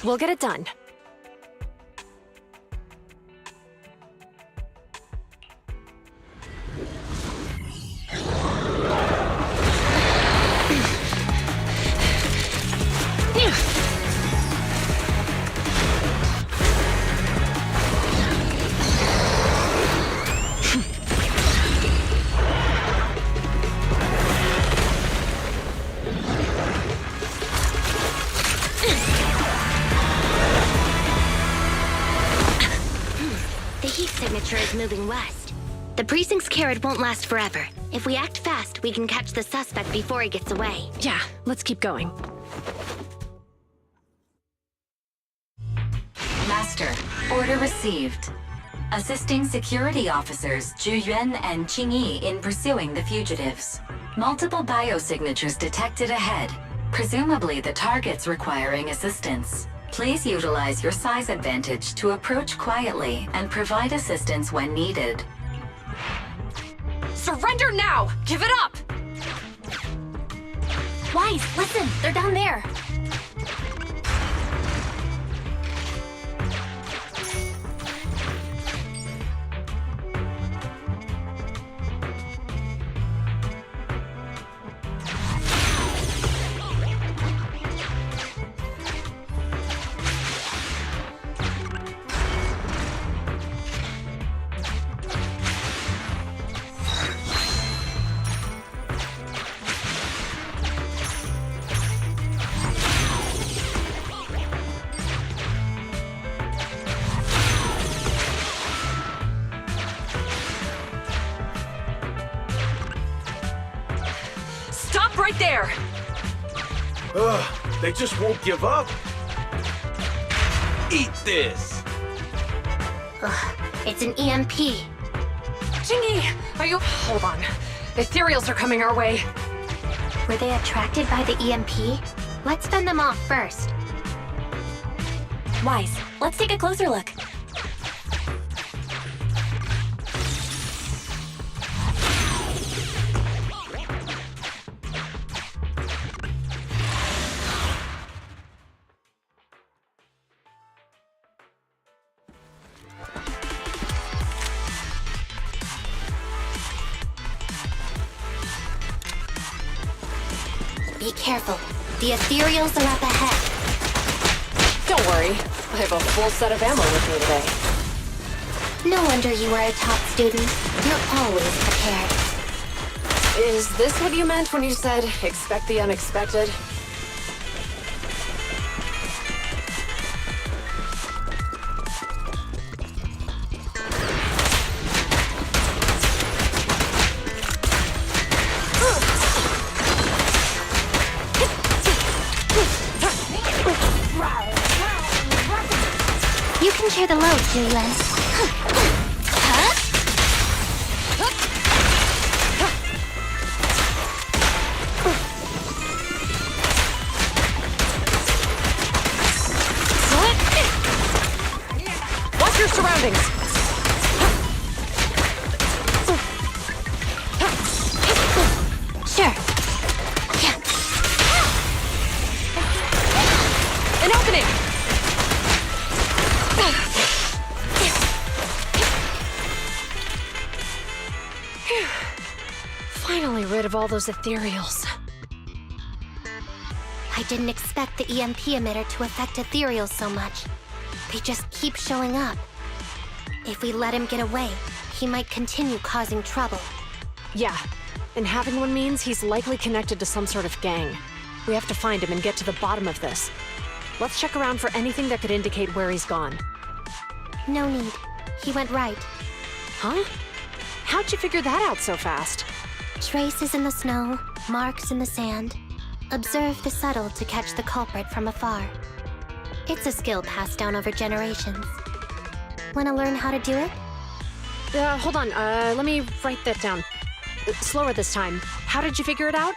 We'll get it done. Is moving west. The precinct's carrot won't last forever. If we act fast, we can catch the suspect before he gets away. Yeah, let's keep going. Master, order received. Assisting security officers Zhu Yuan and Qingyi in pursuing the fugitives. Multiple biosignatures detected ahead, presumably the targets requiring assistance. Please utilize your size advantage to approach quietly and provide assistance when needed. Surrender now! Give it up! Wise, listen! They're down there! right there! Ugh, they just won't give up. Eat this! Ugh, it's an EMP. Chingy, are you... Hold on. Ethereals are coming our way. Were they attracted by the EMP? Let's fend them off first. Wise, let's take a closer look. Be careful. The ethereals are up ahead. Don't worry. I have a full set of ammo with me today. No wonder you are a top student. You're always prepared. Is this what you meant when you said, expect the unexpected? You can share the load, Julian. Watch your surroundings! Sure. An opening! Phew. Finally rid of all those ethereals. I didn't expect the EMP emitter to affect ethereals so much. They just keep showing up. If we let him get away, he might continue causing trouble. Yeah, and having one means he's likely connected to some sort of gang. We have to find him and get to the bottom of this. Let's check around for anything that could indicate where he's gone. No need. He went right. Huh? How'd you figure that out so fast? Traces in the snow, marks in the sand. Observe the subtle to catch the culprit from afar. It's a skill passed down over generations. Want to learn how to do it? Hold on, let me write that down. Slower this time. How did you figure it out?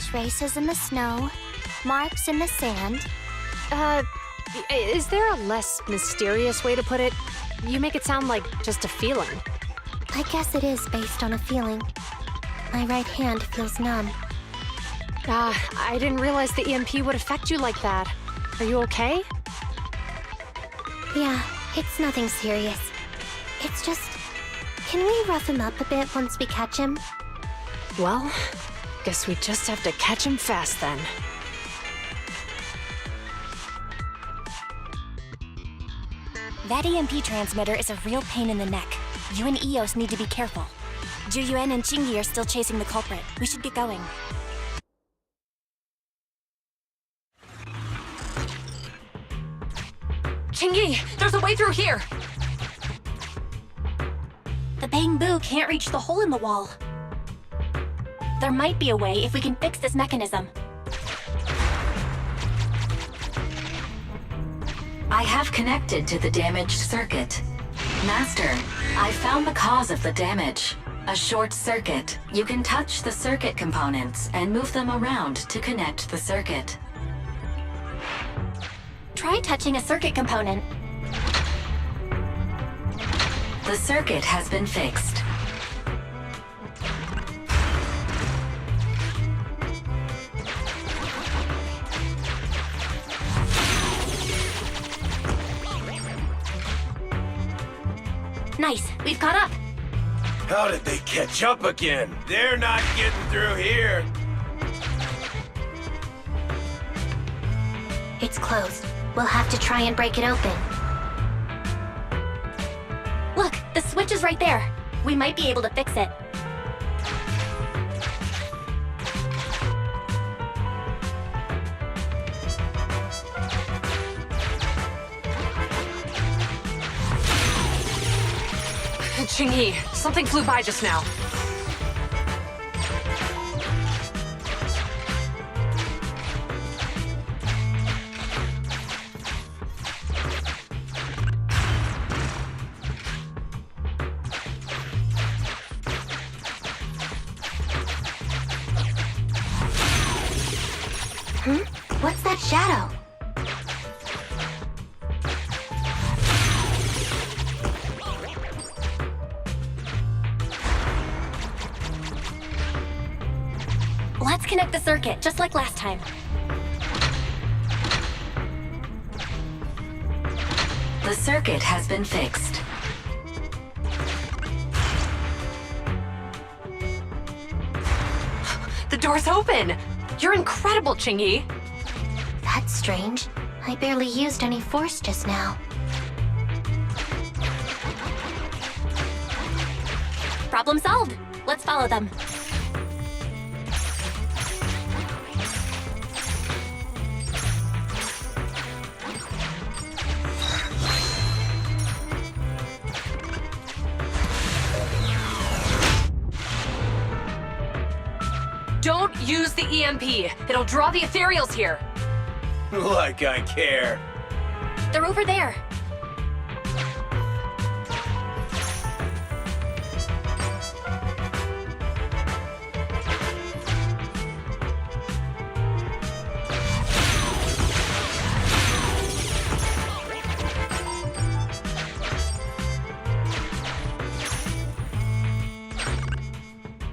Traces in the snow, marks in the sand. Is there a less mysterious way to put it? You make it sound like just a feeling. I guess it is based on a feeling. My right hand feels numb. I didn't realize the EMP would affect you like that. Are you okay? Yeah, it's nothing serious. It's just... Can we rough him up a bit once we catch him? Well, guess we just have to catch him fast then. That EMP transmitter is a real pain in the neck. You and Eos need to be careful. Juyuan and Chingy are still chasing the culprit. We should get going. Chingy, there's a way through here! The Bang Boo can't reach the hole in the wall. There might be a way if we can fix this mechanism. I have connected to the damaged circuit. Master, I found the cause of the damage. A short circuit. You can touch the circuit components and move them around to connect the circuit. Try touching a circuit component. The circuit has been fixed. Nice, we've caught up. How did they catch up again? They're not getting through here. It's closed. We'll have to try and break it open. Look, the switch is right there. We might be able to fix it. Chingy, something flew by just now. What's that shadow? Let's connect the circuit, just like last time. The circuit has been fixed. The door's open! You're incredible, Chingy! That's strange. I barely used any force just now. Problem solved. Let's follow them. Don't use the EMP. It'll draw the ethereals here. Like I care. They're over there.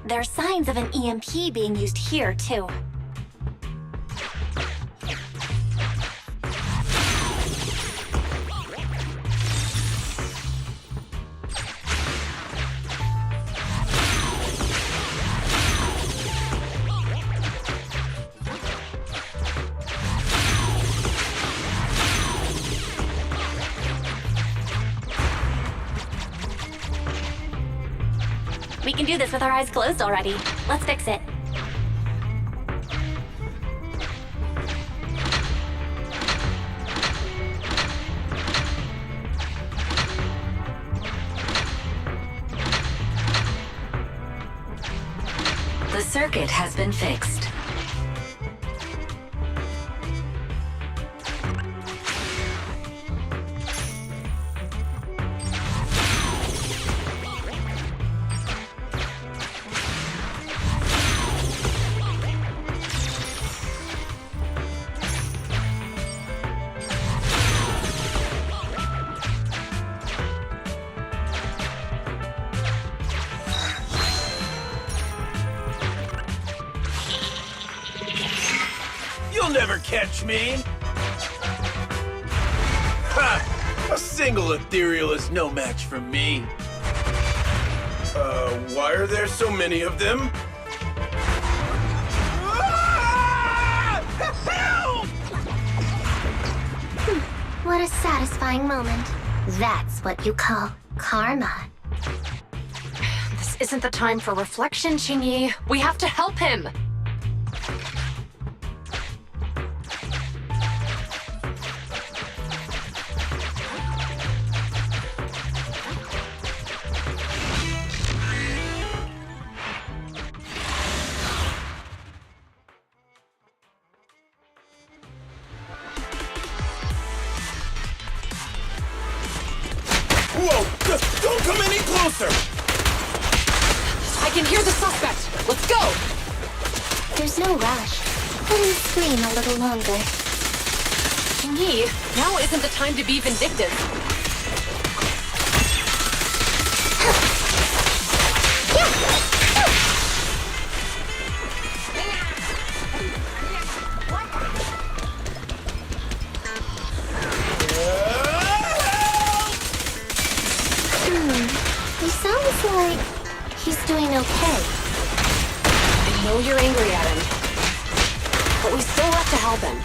There are signs of an EMP being used here, too. We can do this with our eyes closed already. Let's fix it. The circuit has been fixed. You'll never catch me! Ha! A single ethereal is no match for me. Why are there so many of them? Help! What a satisfying moment. That's what you call karma. This isn't the time for reflection, Chingy. We have to help him. Whoa! Just don't come any closer! I can hear the suspect. Let's go! There's no rush. Let him scream a little longer. Chingy, now isn't the time to be vindictive. He sounds like he's doing okay. I know you're angry at him, but we still have to help him.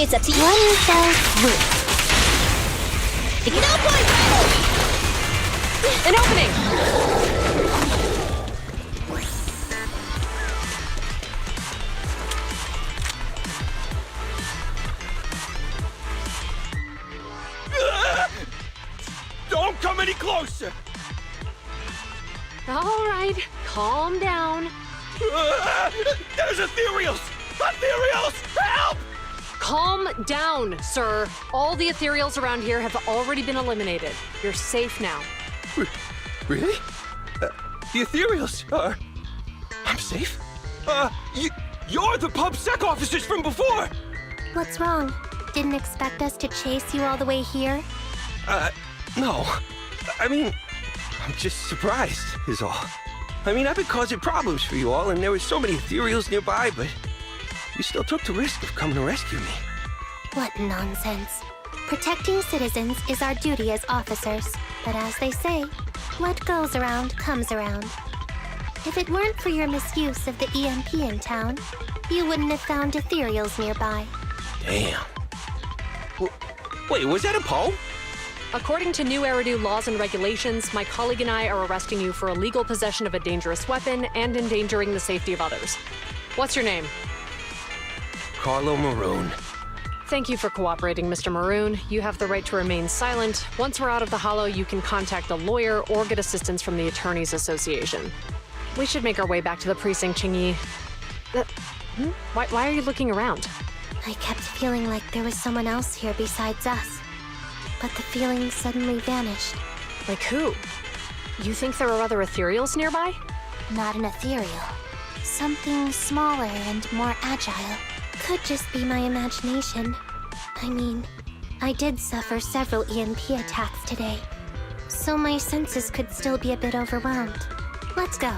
It's up to you. One fell swoop. Pick it up, boy! An opening! any closer! All right, calm down. There's ethereals! Ethereals! Help! Calm down, sir. All the ethereals around here have already been eliminated. You're safe now. Really? The ethereals are... I'm safe? You're the PubSec officers from before! What's wrong? Didn't expect us to chase you all the way here? No. I mean, I'm just surprised, is all. I mean, I've been causing problems for you all, and there were so many ethereals nearby, but you still took the risk of coming to rescue me. What nonsense. Protecting citizens is our duty as officers. But as they say, what goes around comes around. If it weren't for your misuse of the EMP in town, you wouldn't have found ethereals nearby. Damn. Wait, was that a poem? According to new Eridu laws and regulations, my colleague and I are arresting you for illegal possession of a dangerous weapon and endangering the safety of others. What's your name? Carlo Maroon. Thank you for cooperating, Mr. Maroon. You have the right to remain silent. Once we're out of the hollow, you can contact a lawyer or get assistance from the Attorneys Association. We should make our way back to the precinct, Chingy. Why are you looking around? I kept feeling like there was someone else here besides us. But the feeling suddenly vanished. Like who? You think there are other ethereals nearby? Not an ethereal. Something smaller and more agile. Could just be my imagination. I mean, I did suffer several EMP attacks today. So my senses could still be a bit overwhelmed. Let's go.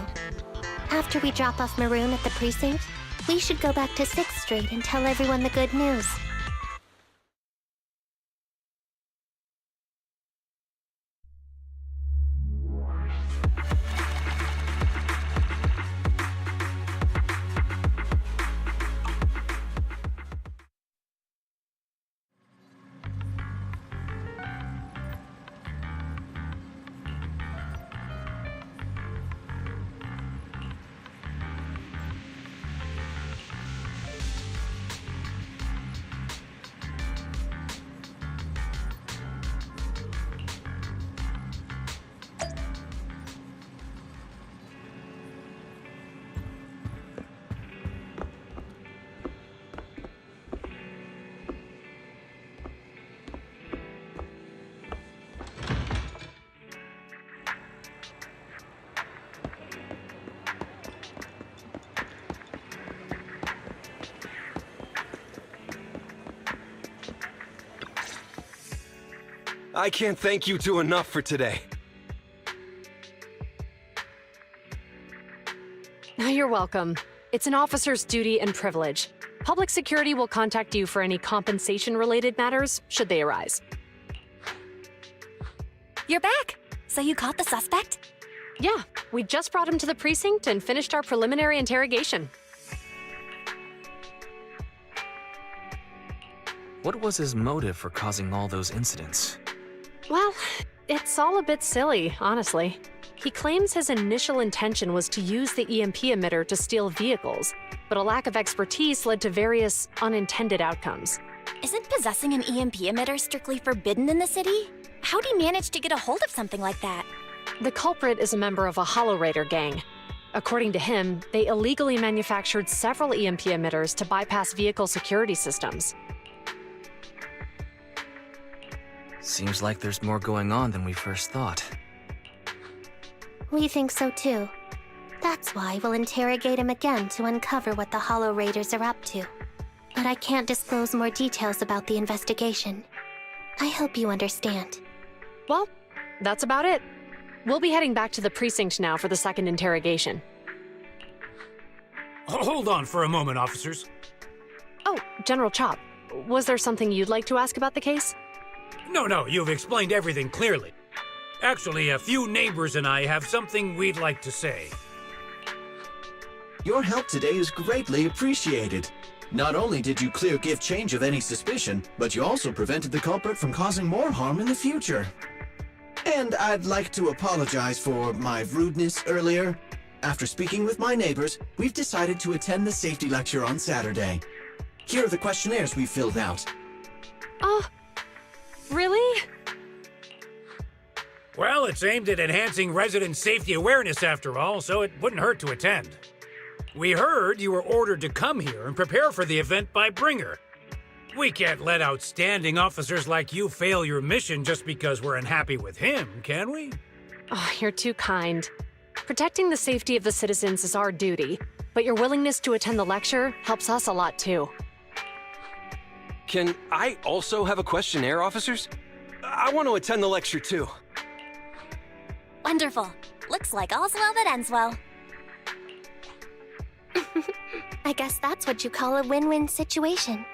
After we drop off Maroon at the precinct, we should go back to 6th Street and tell everyone the good news. I can't thank you two enough for today. You're welcome. It's an officer's duty and privilege. Public security will contact you for any compensation-related matters, should they arise. You're back! So you caught the suspect? Yeah, we just brought him to the precinct and finished our preliminary interrogation. What was his motive for causing all those incidents? Well, it's all a bit silly, honestly. He claims his initial intention was to use the EMP emitter to steal vehicles, but a lack of expertise led to various unintended outcomes. Isn't possessing an EMP emitter strictly forbidden in the city? How'd he manage to get a hold of something like that? The culprit is a member of a Hollow Raider gang. According to him, they illegally manufactured several EMP emitters to bypass vehicle security systems. Seems like there's more going on than we first thought. We think so too. That's why we'll interrogate him again to uncover what the Hollow Raiders are up to. But I can't disclose more details about the investigation. I hope you understand. Well, that's about it. We'll be heading back to the precinct now for the second interrogation. Hold on for a moment, officers. Oh, General Chop, was there something you'd like to ask about the case? No, you've explained everything clearly. Actually, a few neighbors and I have something we'd like to say. Your help today is greatly appreciated. Not only did you clear Give Change of any suspicion, but you also prevented the culprit from causing more harm in the future. And I'd like to apologize for my rudeness earlier. After speaking with my neighbors, we've decided to attend the safety lecture on Saturday. Here are the questionnaires we filled out. Really? Well, it's aimed at enhancing resident safety awareness after all, so it wouldn't hurt to attend. We heard you were ordered to come here and prepare for the event by Bringer. We can't let outstanding officers like you fail your mission just because we're unhappy with him, can we? Oh, you're too kind. Protecting the safety of the citizens is our duty, but your willingness to attend the lecture helps us a lot too. Can I also have a questionnaire, officers? I want to attend the lecture too. Wonderful. Looks like all's well that ends well. I guess that's what you call a win-win situation.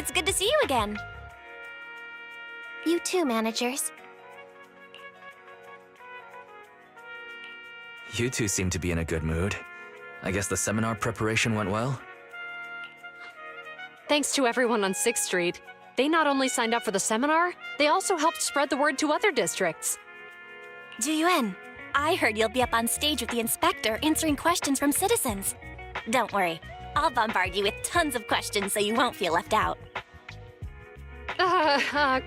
It's good to see you again. You too, managers. You two seem to be in a good mood. I guess the seminar preparation went well? Thanks to everyone on 6th Street. They not only signed up for the seminar, they also helped spread the word to other districts. Juyuan, I heard you'll be up on stage with the inspector answering questions from citizens. Don't worry, I'll bombard you with tons of questions so you won't feel left out.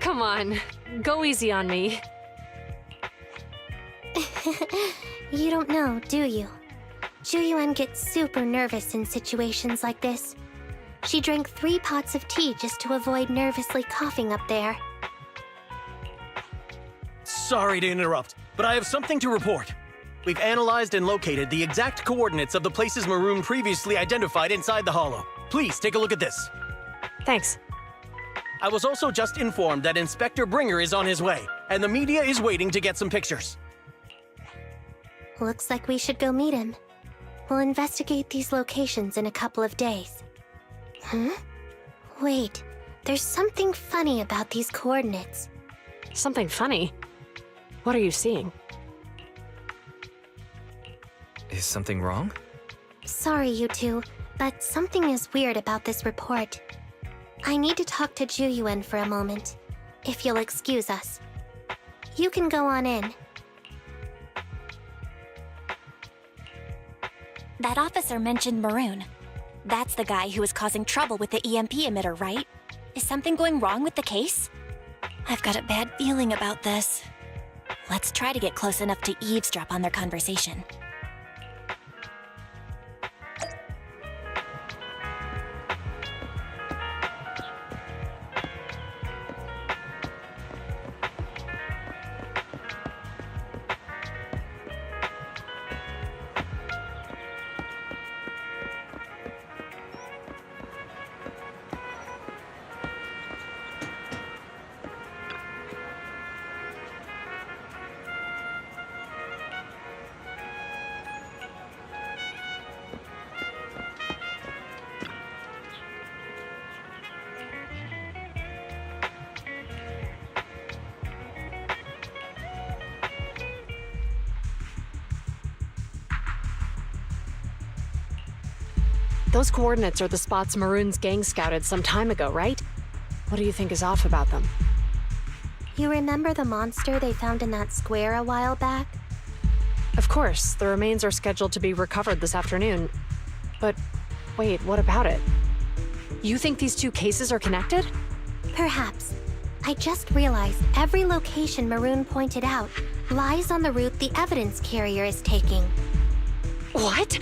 Come on. Go easy on me. You don't know, do you? Juyuan gets super nervous in situations like this. She drank 3 pots of tea just to avoid nervously coughing up there. Sorry to interrupt, but I have something to report. We've analyzed and located the exact coordinates of the places Maroon previously identified inside the hollow. Please take a look at this. Thanks. I was also just informed that Inspector Bringer is on his way, and the media is waiting to get some pictures. Looks like we should go meet him. We'll investigate these locations in a couple of days. Huh? Wait, there's something funny about these coordinates. Something funny? What are you seeing? Is something wrong? Sorry, you two, but something is weird about this report. I need to talk to Juyuan for a moment, if you'll excuse us. You can go on in. That officer mentioned Maroon. That's the guy who was causing trouble with the EMP emitter, right? Is something going wrong with the case? I've got a bad feeling about this. Let's try to get close enough to eavesdrop on their conversation. Those coordinates are the spots Maroon's gang scouted some time ago, right? What do you think is off about them? You remember the monster they found in that square a while back? Of course, the remains are scheduled to be recovered this afternoon. But wait, what about it? You think these two cases are connected? Perhaps. I just realized every location Maroon pointed out lies on the route the evidence carrier is taking. What?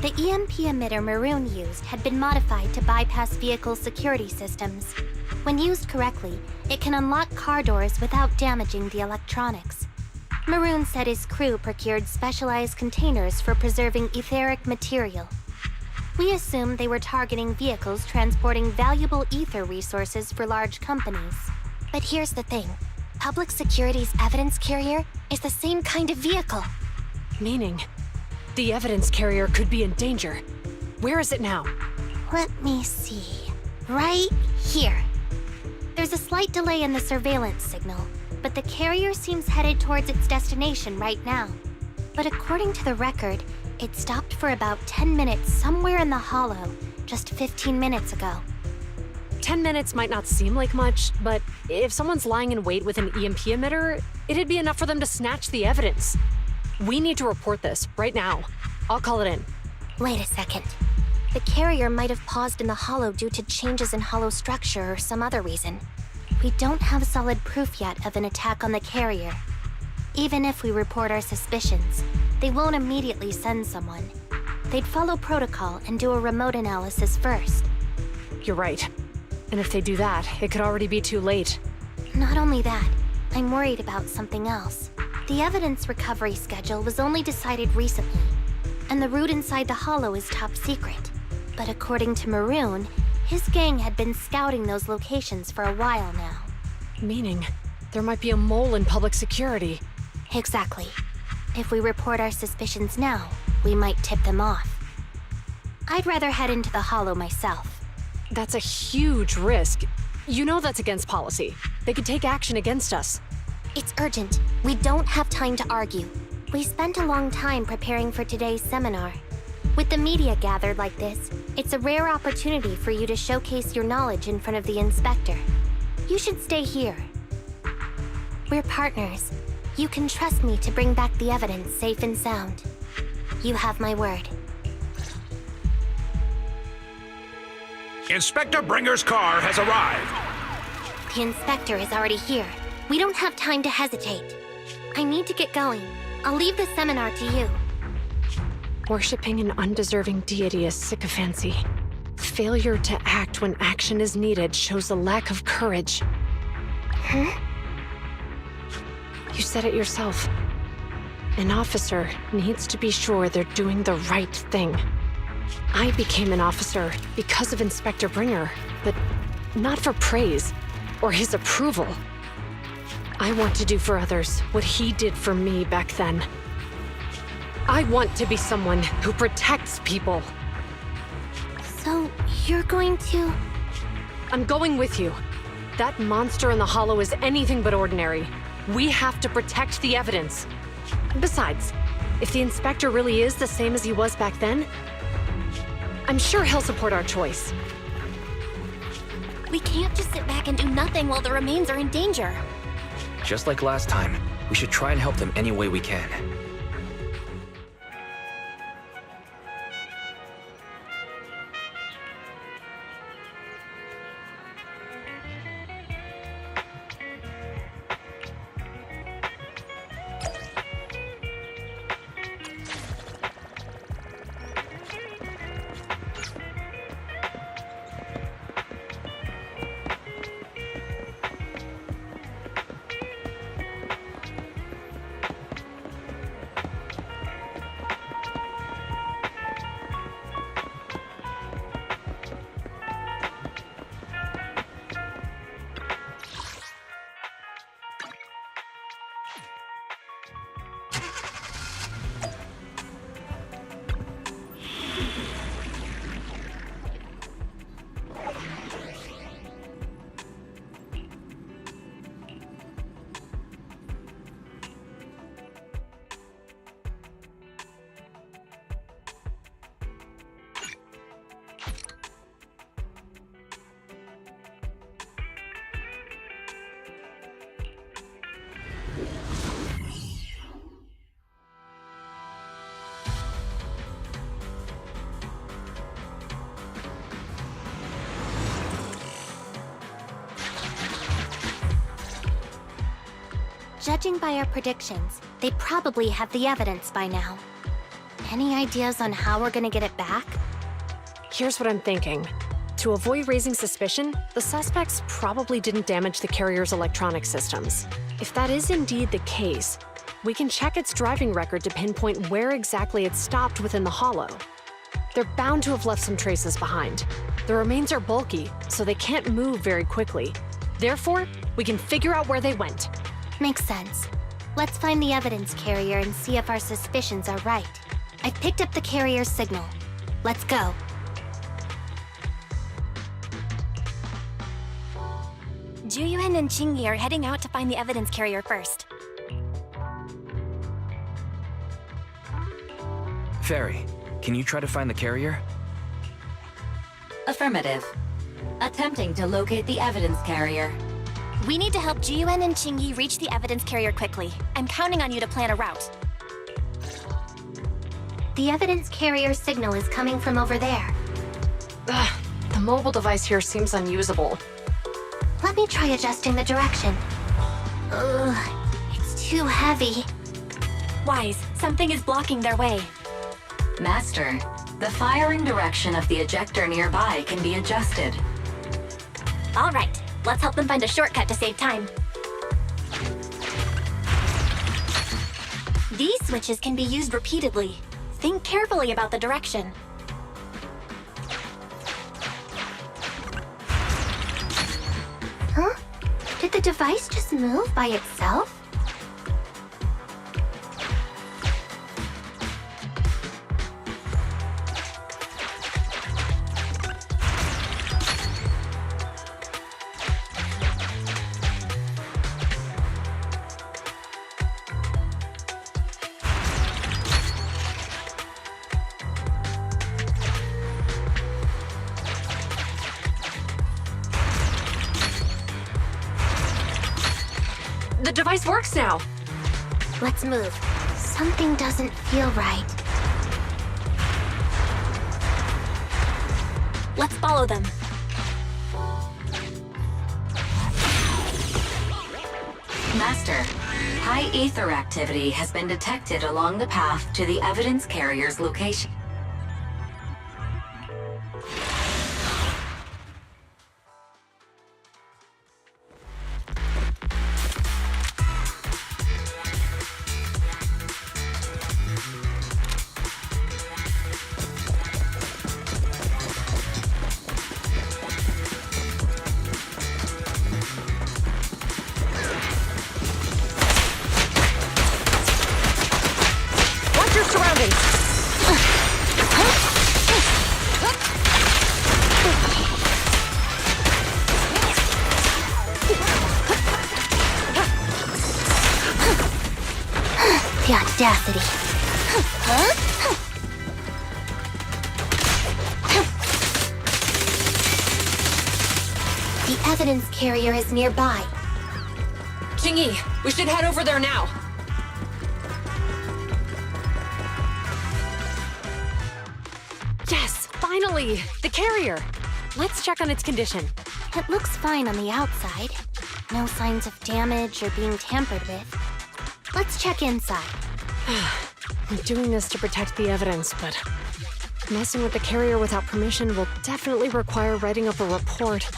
The EMP emitter Maroon used had been modified to bypass vehicle security systems. When used correctly, it can unlock car doors without damaging the electronics. Maroon said his crew procured specialized containers for preserving etheric material. We assumed they were targeting vehicles transporting valuable ether resources for large companies. But here's the thing. Public Security's evidence carrier is the same kind of vehicle. Meaning, the evidence carrier could be in danger. Where is it now? Let me see. Right here. There's a slight delay in the surveillance signal, but the carrier seems headed towards its destination right now. But according to the record, it stopped for about 10 minutes somewhere in the hollow, just 15 minutes ago. 10 minutes might not seem like much, but if someone's lying in wait with an EMP emitter, it'd be enough for them to snatch the evidence. We need to report this right now. I'll call it in. Wait a second. The carrier might have paused in the hollow due to changes in hollow structure or some other reason. We don't have solid proof yet of an attack on the carrier. Even if we report our suspicions, they won't immediately send someone. They'd follow protocol and do a remote analysis first. You're right. And if they do that, it could already be too late. Not only that, I'm worried about something else. The evidence recovery schedule was only decided recently, and the route inside the hollow is top secret. But according to Maroon, his gang had been scouting those locations for a while now. Meaning, there might be a mole in public security. Exactly. If we report our suspicions now, we might tip them off. I'd rather head into the hollow myself. That's a huge risk. You know that's against policy. They could take action against us. It's urgent. We don't have time to argue. We spent a long time preparing for today's seminar. With the media gathered like this, it's a rare opportunity for you to showcase your knowledge in front of the inspector. You should stay here. We're partners. You can trust me to bring back the evidence safe and sound. You have my word. Inspector Bringer's car has arrived. The inspector is already here. We don't have time to hesitate. I need to get going. I'll leave the seminar to you. Worshipping an undeserving deity is sycophancy. Failure to act when action is needed shows a lack of courage. Huh? You said it yourself. An officer needs to be sure they're doing the right thing. I became an officer because of Inspector Bringer, but not for praise or his approval. I want to do for others what he did for me back then. I want to be someone who protects people. So, you're going to... I'm going with you. That monster in the hollow is anything but ordinary. We have to protect the evidence. Besides, if the inspector really is the same as he was back then, I'm sure he'll support our choice. We can't just sit back and do nothing while the remains are in danger. Just like last time, we should try and help them any way we can. Judging by our predictions, they probably have the evidence by now. Any ideas on how we're gonna get it back? Here's what I'm thinking. To avoid raising suspicion, the suspects probably didn't damage the carrier's electronic systems. If that is indeed the case, we can check its driving record to pinpoint where exactly it stopped within the hollow. They're bound to have left some traces behind. The remains are bulky, so they can't move very quickly. Therefore, we can figure out where they went. Makes sense. Let's find the evidence carrier and see if our suspicions are right. I picked up the carrier's signal. Let's go. Juyuan and Qingyi are heading out to find the evidence carrier first. Fairy, can you try to find the carrier? Affirmative. Attempting to locate the evidence carrier. We need to help Juyuan and Qingyi reach the evidence carrier quickly. I'm counting on you to plan a route. The evidence carrier signal is coming from over there. Ugh, the mobile device here seems unusable. Let me try adjusting the direction. Ugh, it's too heavy. Wise, something is blocking their way. Master, the firing direction of the ejector nearby can be adjusted. All right, let's help them find a shortcut to save time. These switches can be used repeatedly. Think carefully about the direction. Huh? Did the device just move by itself? device works now. Let's move. Something doesn't feel right. Let's follow them. Master, high ether activity has been detected along the path to the evidence carrier's location. Watch your surroundings. The audacity. The evidence carrier is nearby. Jingyi, we should head over there now. Yes, finally! The carrier! Let's check on its condition. It looks fine on the outside. No signs of damage or being tampered with. Let's check inside. I'm doing this to protect the evidence, but messing with the carrier without permission will definitely require writing up a report.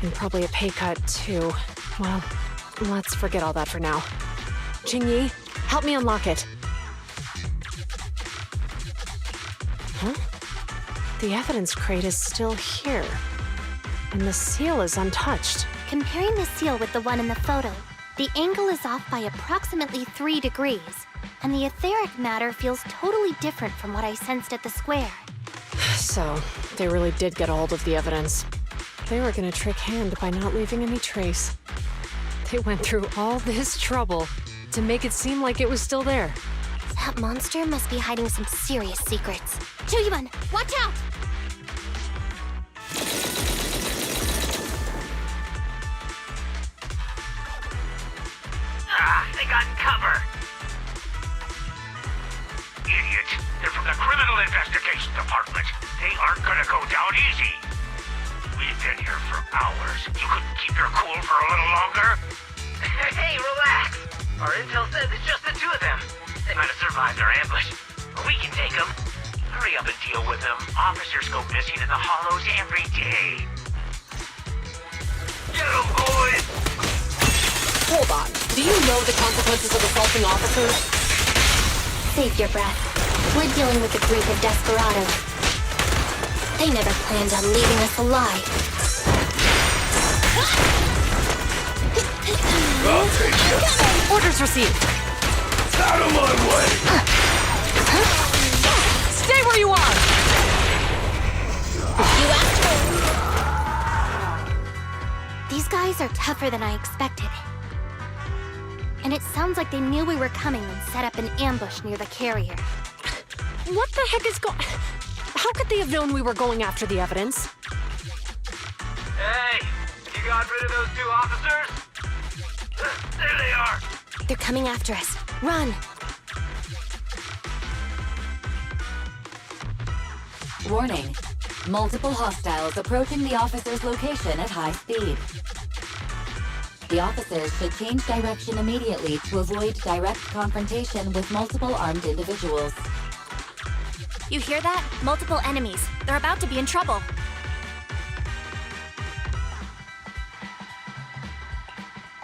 And probably a pay cut, too. Well, let's forget all that for now. Jingyi, help me unlock it. Huh? The evidence crate is still here. And the seal is untouched. Comparing the seal with the one in the photo, the angle is off by approximately 3 degrees, and the etheric matter feels totally different from what I sensed at the square. So, they really did get a hold of the evidence. They were gonna trick Hand by not leaving any trace. They went through all this trouble to make it seem like it was still there. That monster must be hiding some serious secrets. Chuyuan, watch out! They got cover. Idiots. They're from the Criminal Investigation Department. They aren't gonna go down easy. We've been here for hours. You couldn't keep your cool for a little longer? Hey, relax. Our intel says it's just the two of them. They might have survived our ambush, but we can take them. Hurry up and deal with them. Officers go missing in the hollows every day. Get them, boys! Hold on. Do you know the consequences of assaulting officers? Save your breath. We're dealing with a group of desperados. They never planned on leaving us alive. I'll take you. Orders received. Out of my way. Stay where you are! You asked for. These guys are tougher than I expected. And it sounds like they knew we were coming and set up an ambush near the carrier. What the heck is How could they have known we were going after the evidence? Hey, you got rid of those two officers? There they are. They're coming after us. Run! Warning. Multiple hostiles approaching the officer's location at high speed. The officers should change direction immediately to avoid direct confrontation with multiple armed individuals. You hear that? Multiple enemies. They're about to be in trouble.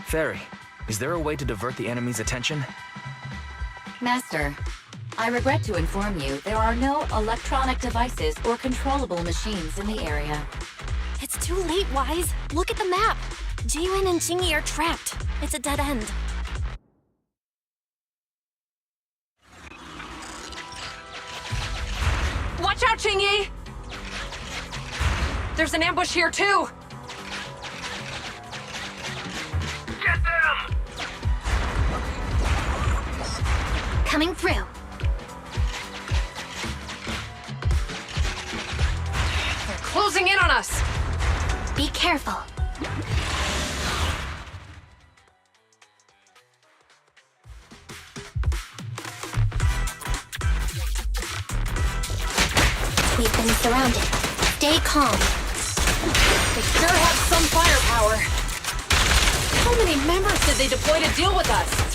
Fairy, is there a way to divert the enemy's attention? Master, I regret to inform you there are no electronic devices or controllable machines in the area. It's too late, Wise. Look at the map. Jiwen and Jingyi are trapped. It's a dead end. Watch out, Jingyi! There's an ambush here, too! Get them! Coming through. They're closing in on us! Be careful. We've been surrounded. Stay calm. They sure have some firepower. How many members did they deploy to deal with us?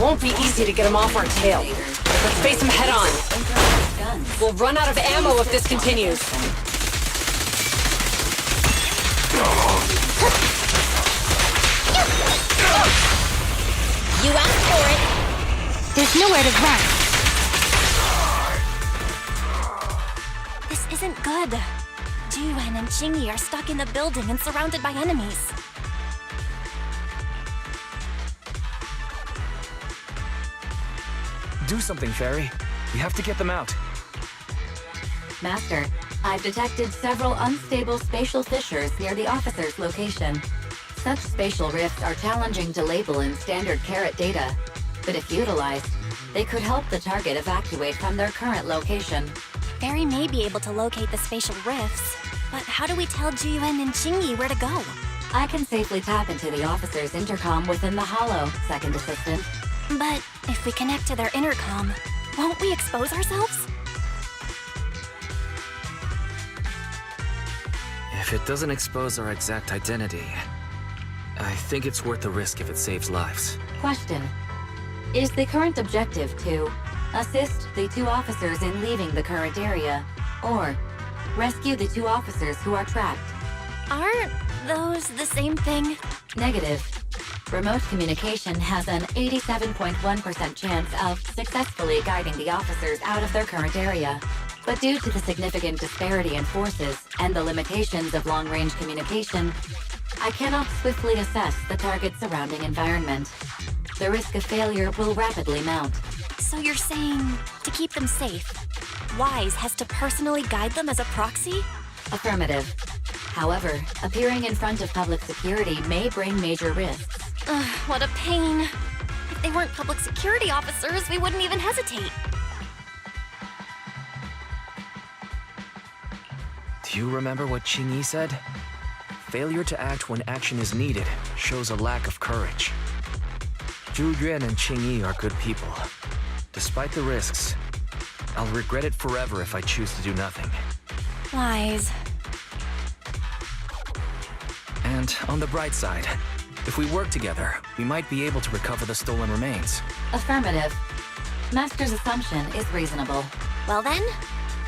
Won't be easy to get him off our tail. Let's face him head on. We'll run out of ammo if this continues. You asked for it. There's nowhere to run. This isn't good. Jiyuan and Qingyi are stuck in the building and surrounded by enemies. Do something, Fairy. We have to get them out. Master, I've detected several unstable spatial fissures near the officer's location. Such spatial rifts are challenging to label in standard carat data, but if utilized, they could help the target evacuate from their current location. Fairy may be able to locate the spatial rifts, but how do we tell Jiyuan and Qingyi where to go? I can safely tap into the officer's intercom within the hollow, Second Assistant. But if we connect to their intercom, won't we expose ourselves? If it doesn't expose our exact identity, I think it's worth the risk if it saves lives. Question. Is the current objective to assist the two officers in leaving the current area, or rescue the two officers who are trapped? Aren't those the same thing? Negative. Remote communication has an 87.1% chance of successfully guiding the officers out of their current area. But due to the significant disparity in forces and the limitations of long-range communication, I cannot swiftly assess the target's surrounding environment. The risk of failure will rapidly mount. So you're saying, to keep them safe, Wise has to personally guide them as a proxy? Affirmative. However, appearing in front of public security may bring major risks. What a pain. If they weren't public security officers, we wouldn't even hesitate. Do you remember what Qingyi said? Failure to act when action is needed shows a lack of courage. Zhu Yuan and Qingyi are good people. Despite the risks, I'll regret it forever if I choose to do nothing. Wise. And on the bright side, if we work together, we might be able to recover the stolen remains. Affirmative. Master's assumption is reasonable. Well then,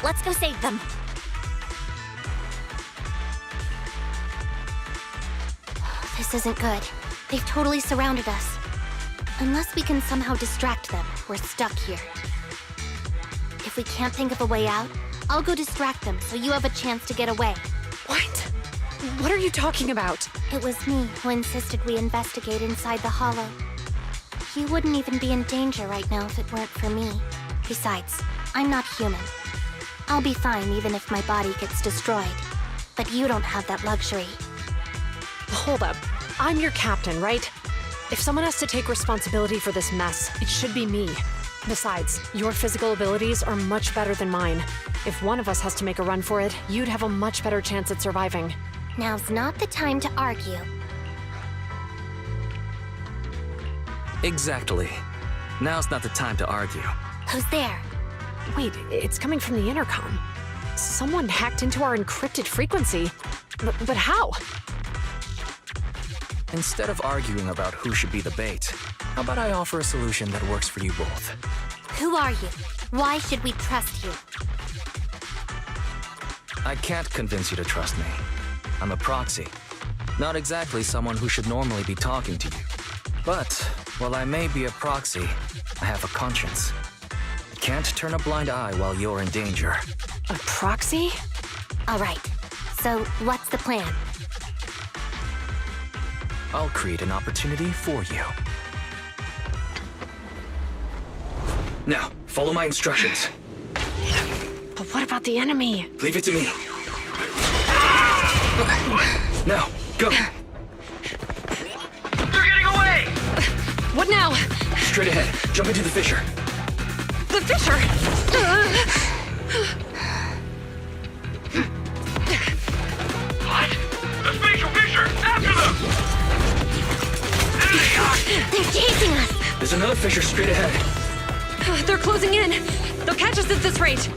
let's go save them. This isn't good. They've totally surrounded us. Unless we can somehow distract them, we're stuck here. If we can't think of a way out, I'll go distract them so you have a chance to get away. What? What are you talking about? It was me who insisted we investigate inside the hollow. You wouldn't even be in danger right now if it weren't for me. Besides, I'm not human. I'll be fine even if my body gets destroyed. But you don't have that luxury. Hold up. I'm your captain, right? If someone has to take responsibility for this mess, it should be me. Besides, your physical abilities are much better than mine. If one of us has to make a run for it, you'd have a much better chance at surviving. Now's not the time to argue. Exactly. Now's not the time to argue. Who's there? Wait, it's coming from the intercom. Someone hacked into our encrypted frequency. But how? Instead of arguing about who should be the bait, how about I offer a solution that works for you both? Who are you? Why should we trust you? I can't convince you to trust me. I'm a proxy. Not exactly someone who should normally be talking to you. But, while I may be a proxy, I have a conscience. I can't turn a blind eye while you're in danger. A proxy? All right. So, what's the plan? I'll create an opportunity for you. Now, follow my instructions. But what about the enemy? Leave it to me. Now, go. They're getting away! What now? Straight ahead. Jump into the fissure. The fissure! What? The spatial fissure! After them! There they are! They're chasing us! There's another fissure straight ahead. They're closing in. They'll catch us at this rate.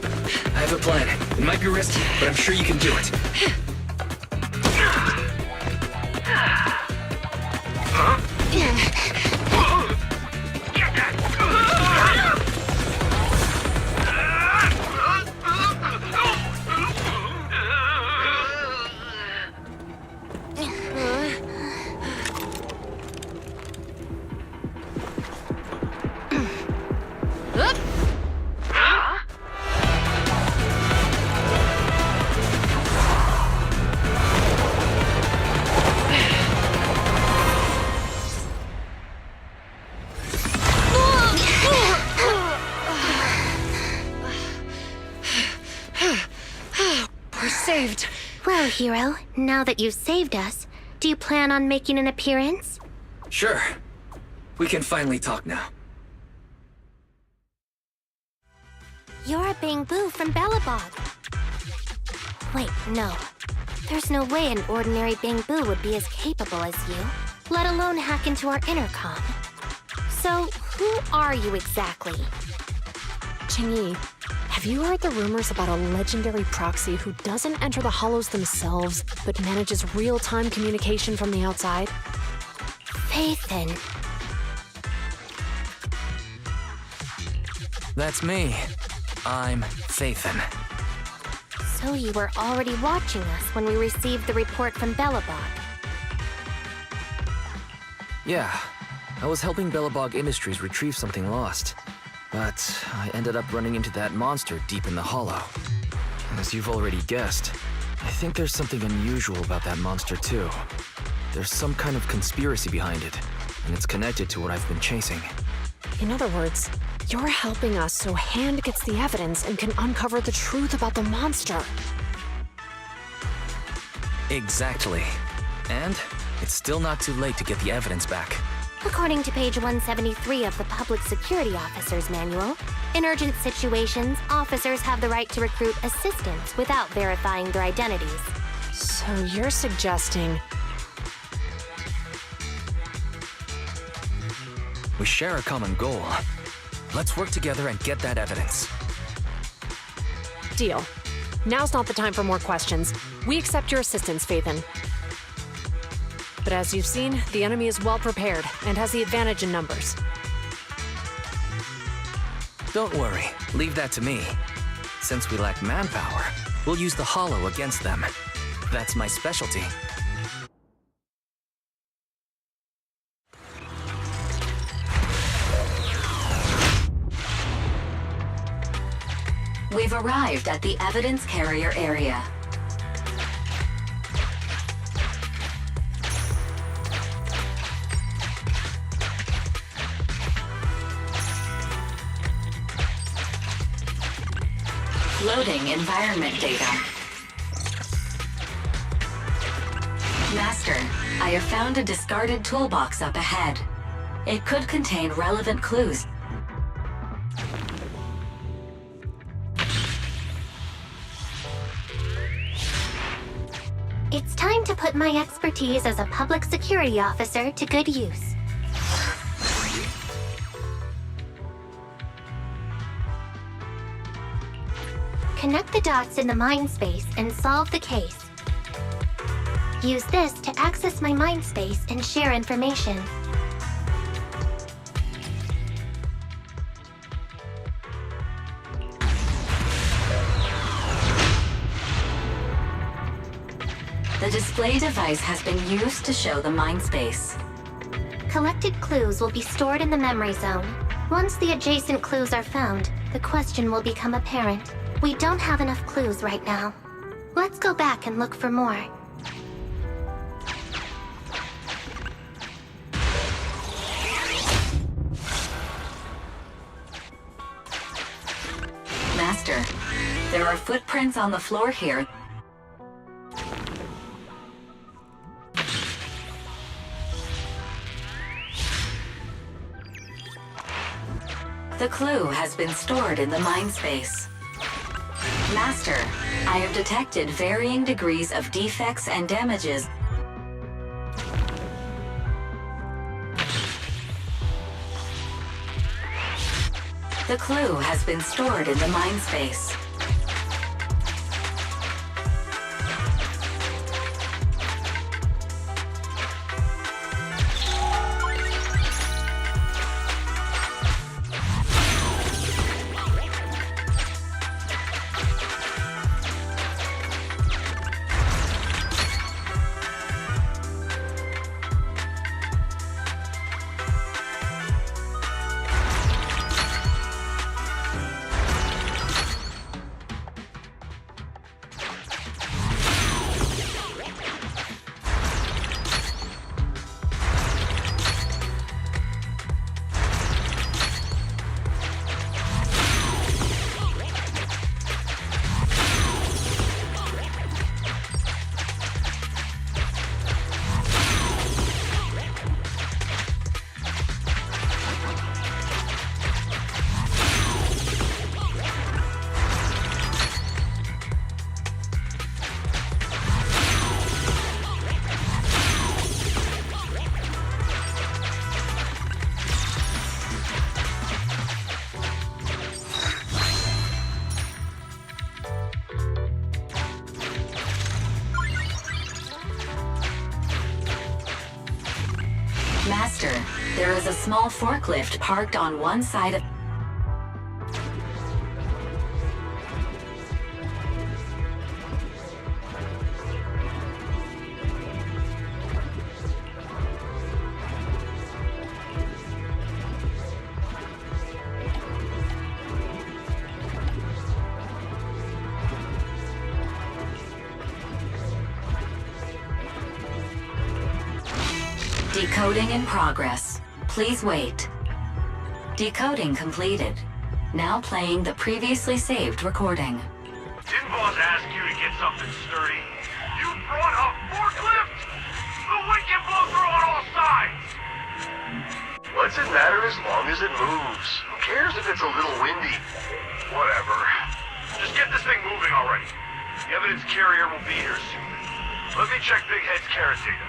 I have a plan. It might be risky, but I'm sure you can do it. Get that! We're saved. Well, hero, now that you've saved us, do you plan on making an appearance? Sure. We can finally talk now. You're a Bangbu from Bellabog. Wait, no. There's no way an ordinary Bangbu would be as capable as you, let alone hack into our intercom. So, who are you exactly? Qingyi, have you heard the rumors about a legendary proxy who doesn't enter the hollows themselves, but manages real-time communication from the outside? Phaethon. That's me. I'm Phaethon. So you were already watching us when we received the report from Bellabog. Yeah. I was helping Bellabog Industries retrieve something lost. But I ended up running into that monster deep in the hollow. As you've already guessed, I think there's something unusual about that monster too. There's some kind of conspiracy behind it, and it's connected to what I've been chasing. In other words, you're helping us so Hand gets the evidence and can uncover the truth about the monster. Exactly. And it's still not too late to get the evidence back. According to page 173 of the Public Security Officer's Manual, in urgent situations, officers have the right to recruit assistants without verifying their identities. So you're suggesting... We share a common goal. Let's work together and get that evidence. Deal. Now's not the time for more questions. We accept your assistance, Phaethon. But as you've seen, the enemy is well prepared and has the advantage in numbers. Don't worry, leave that to me. Since we lack manpower, we'll use the hollow against them. That's my specialty. We've arrived at the evidence carrier area. Loading environment data. Master, I have found a discarded toolbox up ahead. It could contain relevant clues. It's time to put my expertise as a public security officer to good use. Connect the dots in the mind space and solve the case. Use this to access my mind space and share information. The display device has been used to show the mind space. Collected clues will be stored in the memory zone. Once the adjacent clues are found, the question will become apparent. We don't have enough clues right now. Let's go back and look for more. Master, there are footprints on the floor here. The clue has been stored in the mind space. Master, I have detected varying degrees of defects and damages. The clue has been stored in the mind space. Master, there is a small forklift parked on one side of... Decoding in progress. Please wait. Decoding completed. Now playing the previously saved recording. Didn't boss ask you to get something sturdy? You brought a forklift? The wind can blow through on all sides! What's it matter as long as it moves? Who cares if it's a little windy? Whatever. Just get this thing moving already. The evidence carrier will be here soon. Let me check Big Head's carrot data.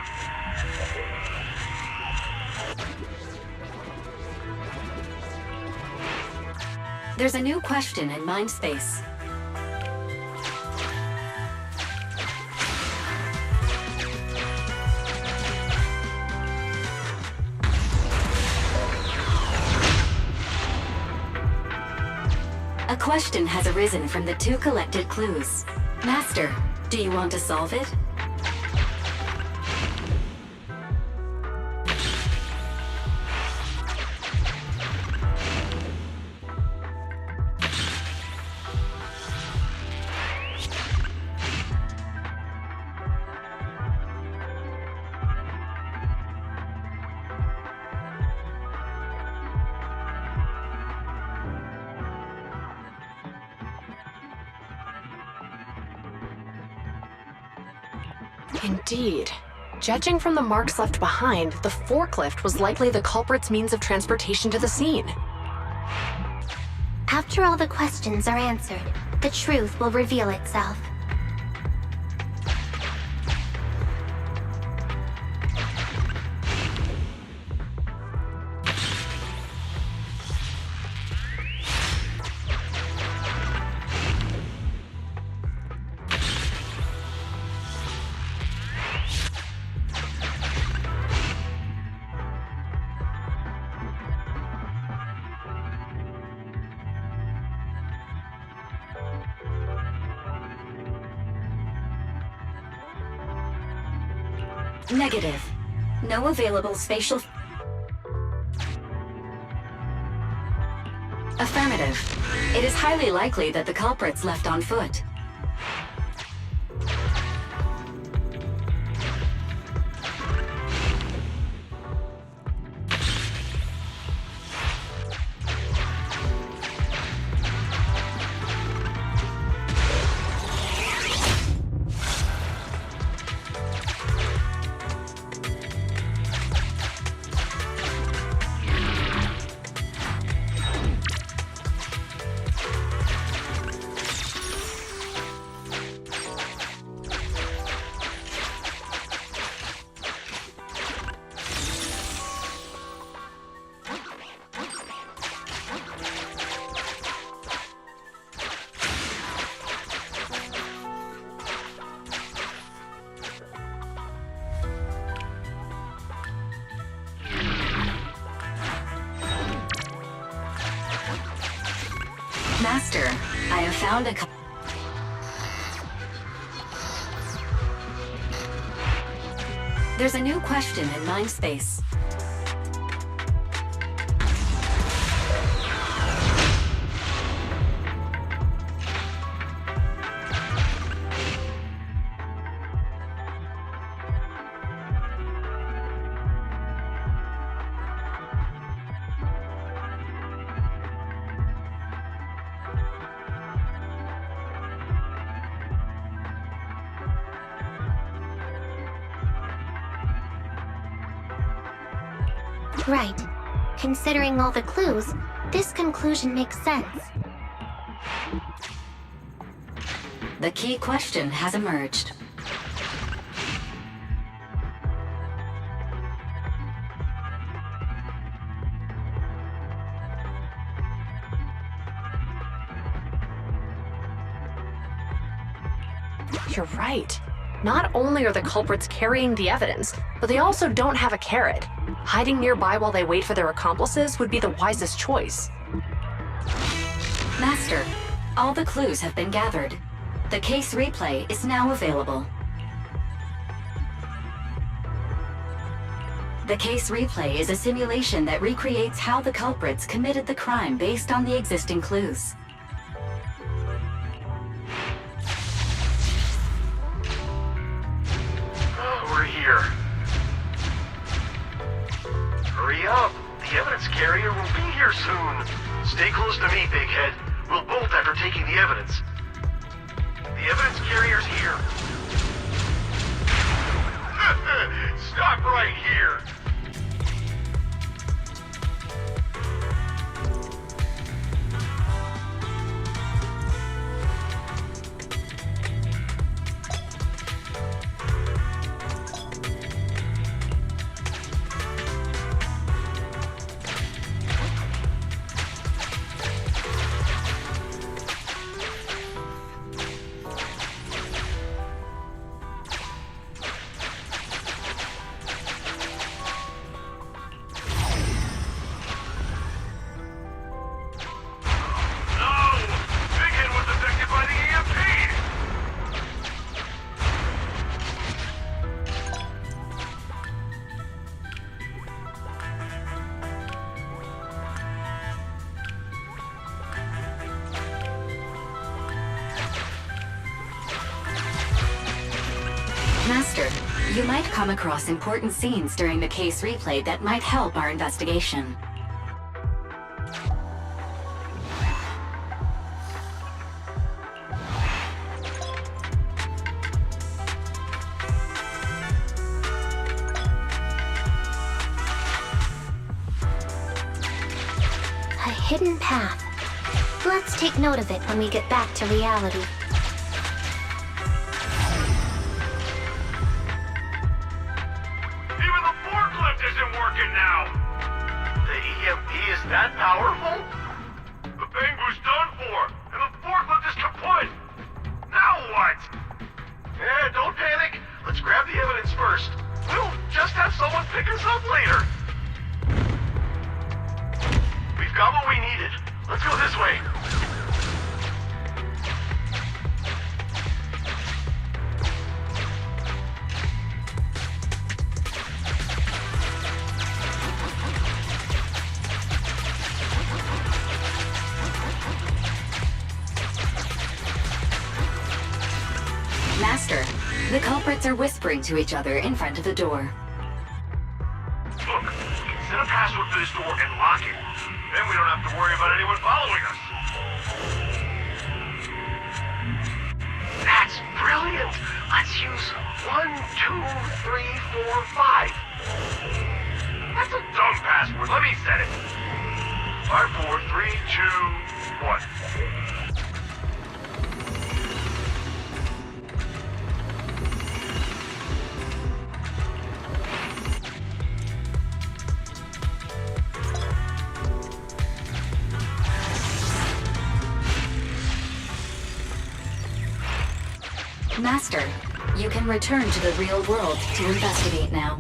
There's a new question in Mindspace. A question has arisen from the two collected clues. Master, do you want to solve it? Indeed. Judging from the marks left behind, the forklift was likely the culprit's means of transportation to the scene. After all the questions are answered, the truth will reveal itself. Negative. No available spatial... Affirmative. It is highly likely that the culprit's left on foot. Master, I have found a... There's a new question in Mindspace. Right. Considering all the clues, this conclusion makes sense. The key question has emerged. You're right. Not only are the culprits carrying the evidence, but they also don't have a carrot. Hiding nearby while they wait for their accomplices would be the wisest choice. Master, all the clues have been gathered. The case replay is now available. The case replay is a simulation that recreates how the culprits committed the crime based on the existing clues. We're here. Hurry up! The evidence carrier will be here soon. Stay close to me, Big Head. We'll bolt after taking the evidence. The evidence carrier's here. Stop right here! Master, you might come across important scenes during the case replay that might help our investigation. A hidden path. Let's take note of it when we get back to reality. That powerful? The Bangu's done for, and the forklift is kaput! Now what? Don't panic. Let's grab the evidence first. We'll just have someone pick us up later. We've got what we needed. Let's go this way. Master, the culprits are whispering to each other in front of the door. Look, set a password for this door and lock it. Then we don't have to worry about anyone following us. That's brilliant. Let's use 1, 2, 3, 4, 5. That's a dumb password. Let me set it. 5, 4, 3, 2, 1. Master, you can return to the real world to investigate now.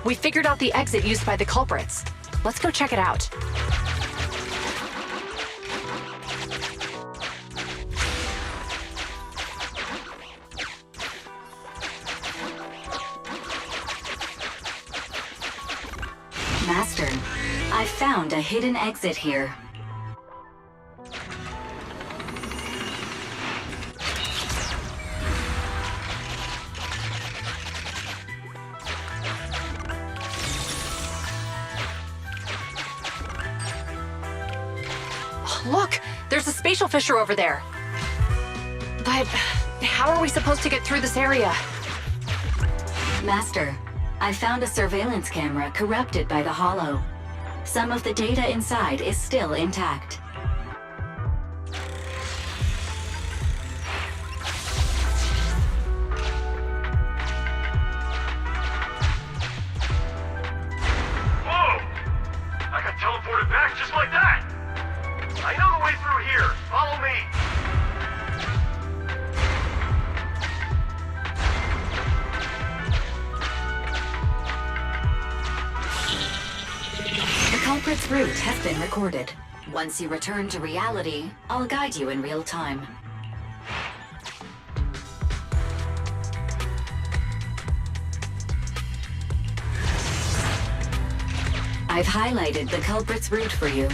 We figured out the exit used by the culprits. Let's go check it out. found a hidden exit here. Look! There's a spatial fissure over there. But how are we supposed to get through this area? Master, I found a surveillance camera corrupted by the Hollow. Some of the data inside is still intact. Whoa! I got teleported back just like that! I know the way through here. Follow me. The culprit's route has been recorded. Once you return to reality, I'll guide you in real time. I've highlighted the culprit's route for you.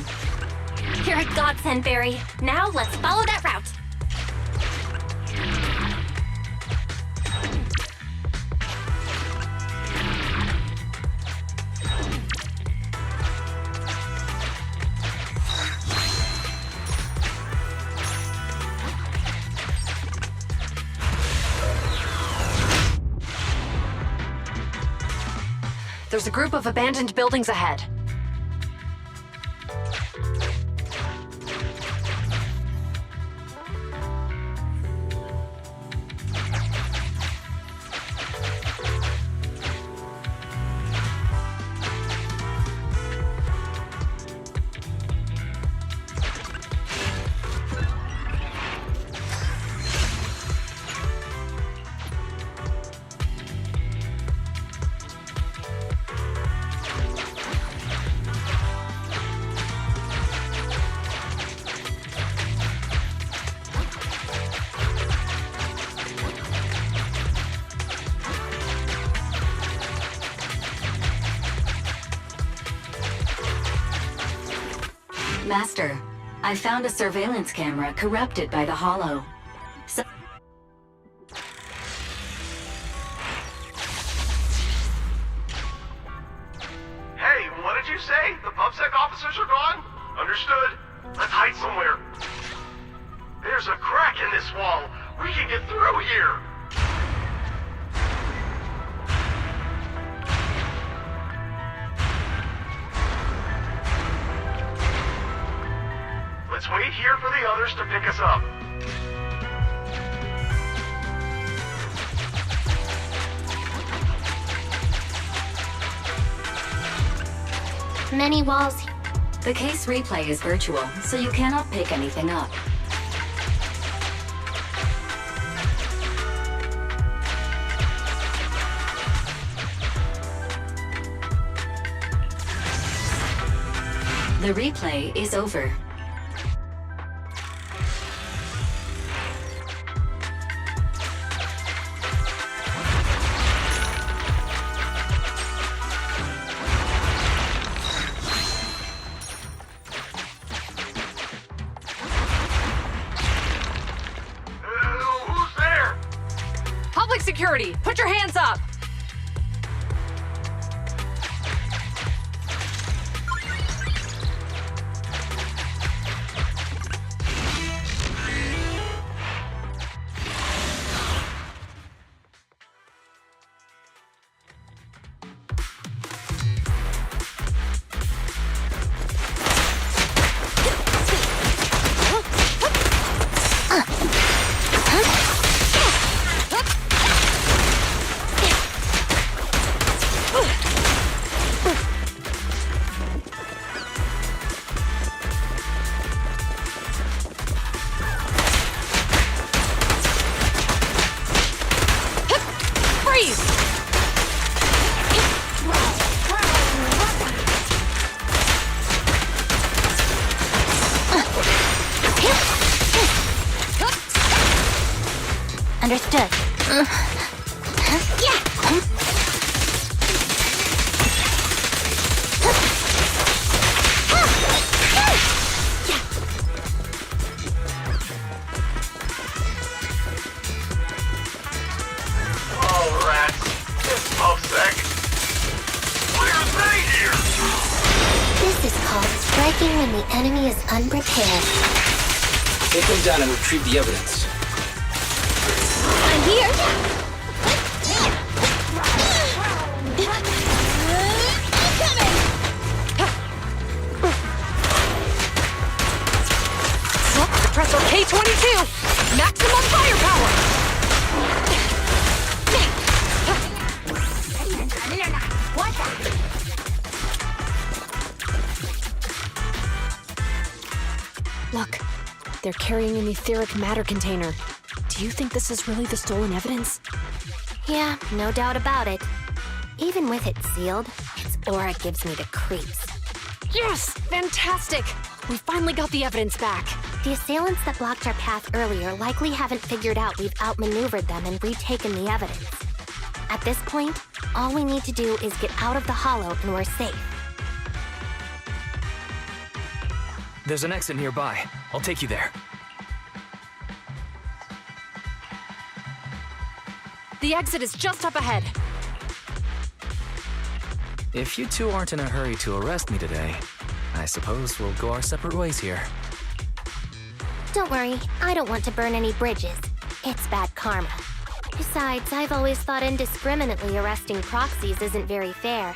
You're a godsend, Barry. Now let's follow that route. There's a group of abandoned buildings ahead. Master, I found a surveillance camera corrupted by the Hollow. Hey, what did you say? The PubSec officers are gone? Understood. Let's hide somewhere. There's a crack in this wall. We can get through here. Let's wait here for the others to pick us up. Many walls. The case replay is virtual, so you cannot pick anything up. The replay is over. Who's there? Public security, put your hands up! Understood. is unprepared. Take them down and retrieve the evidence. I'm here! Suppressor K-22! Maximum firepower! Look, they're carrying an etheric matter container. Do you think this is really the stolen evidence? Yeah, no doubt about it. Even with it sealed, its aura gives me the creeps. Yes! Fantastic! We finally got the evidence back. The assailants that blocked our path earlier likely haven't figured out we've outmaneuvered them and retaken the evidence. At this point, all we need to do is get out of the hollow and we're safe. There's an exit nearby. I'll take you there. The exit is just up ahead. If you two aren't in a hurry to arrest me today, I suppose we'll go our separate ways here. Don't worry, I don't want to burn any bridges. It's bad karma. Besides, I've always thought indiscriminately arresting proxies isn't very fair.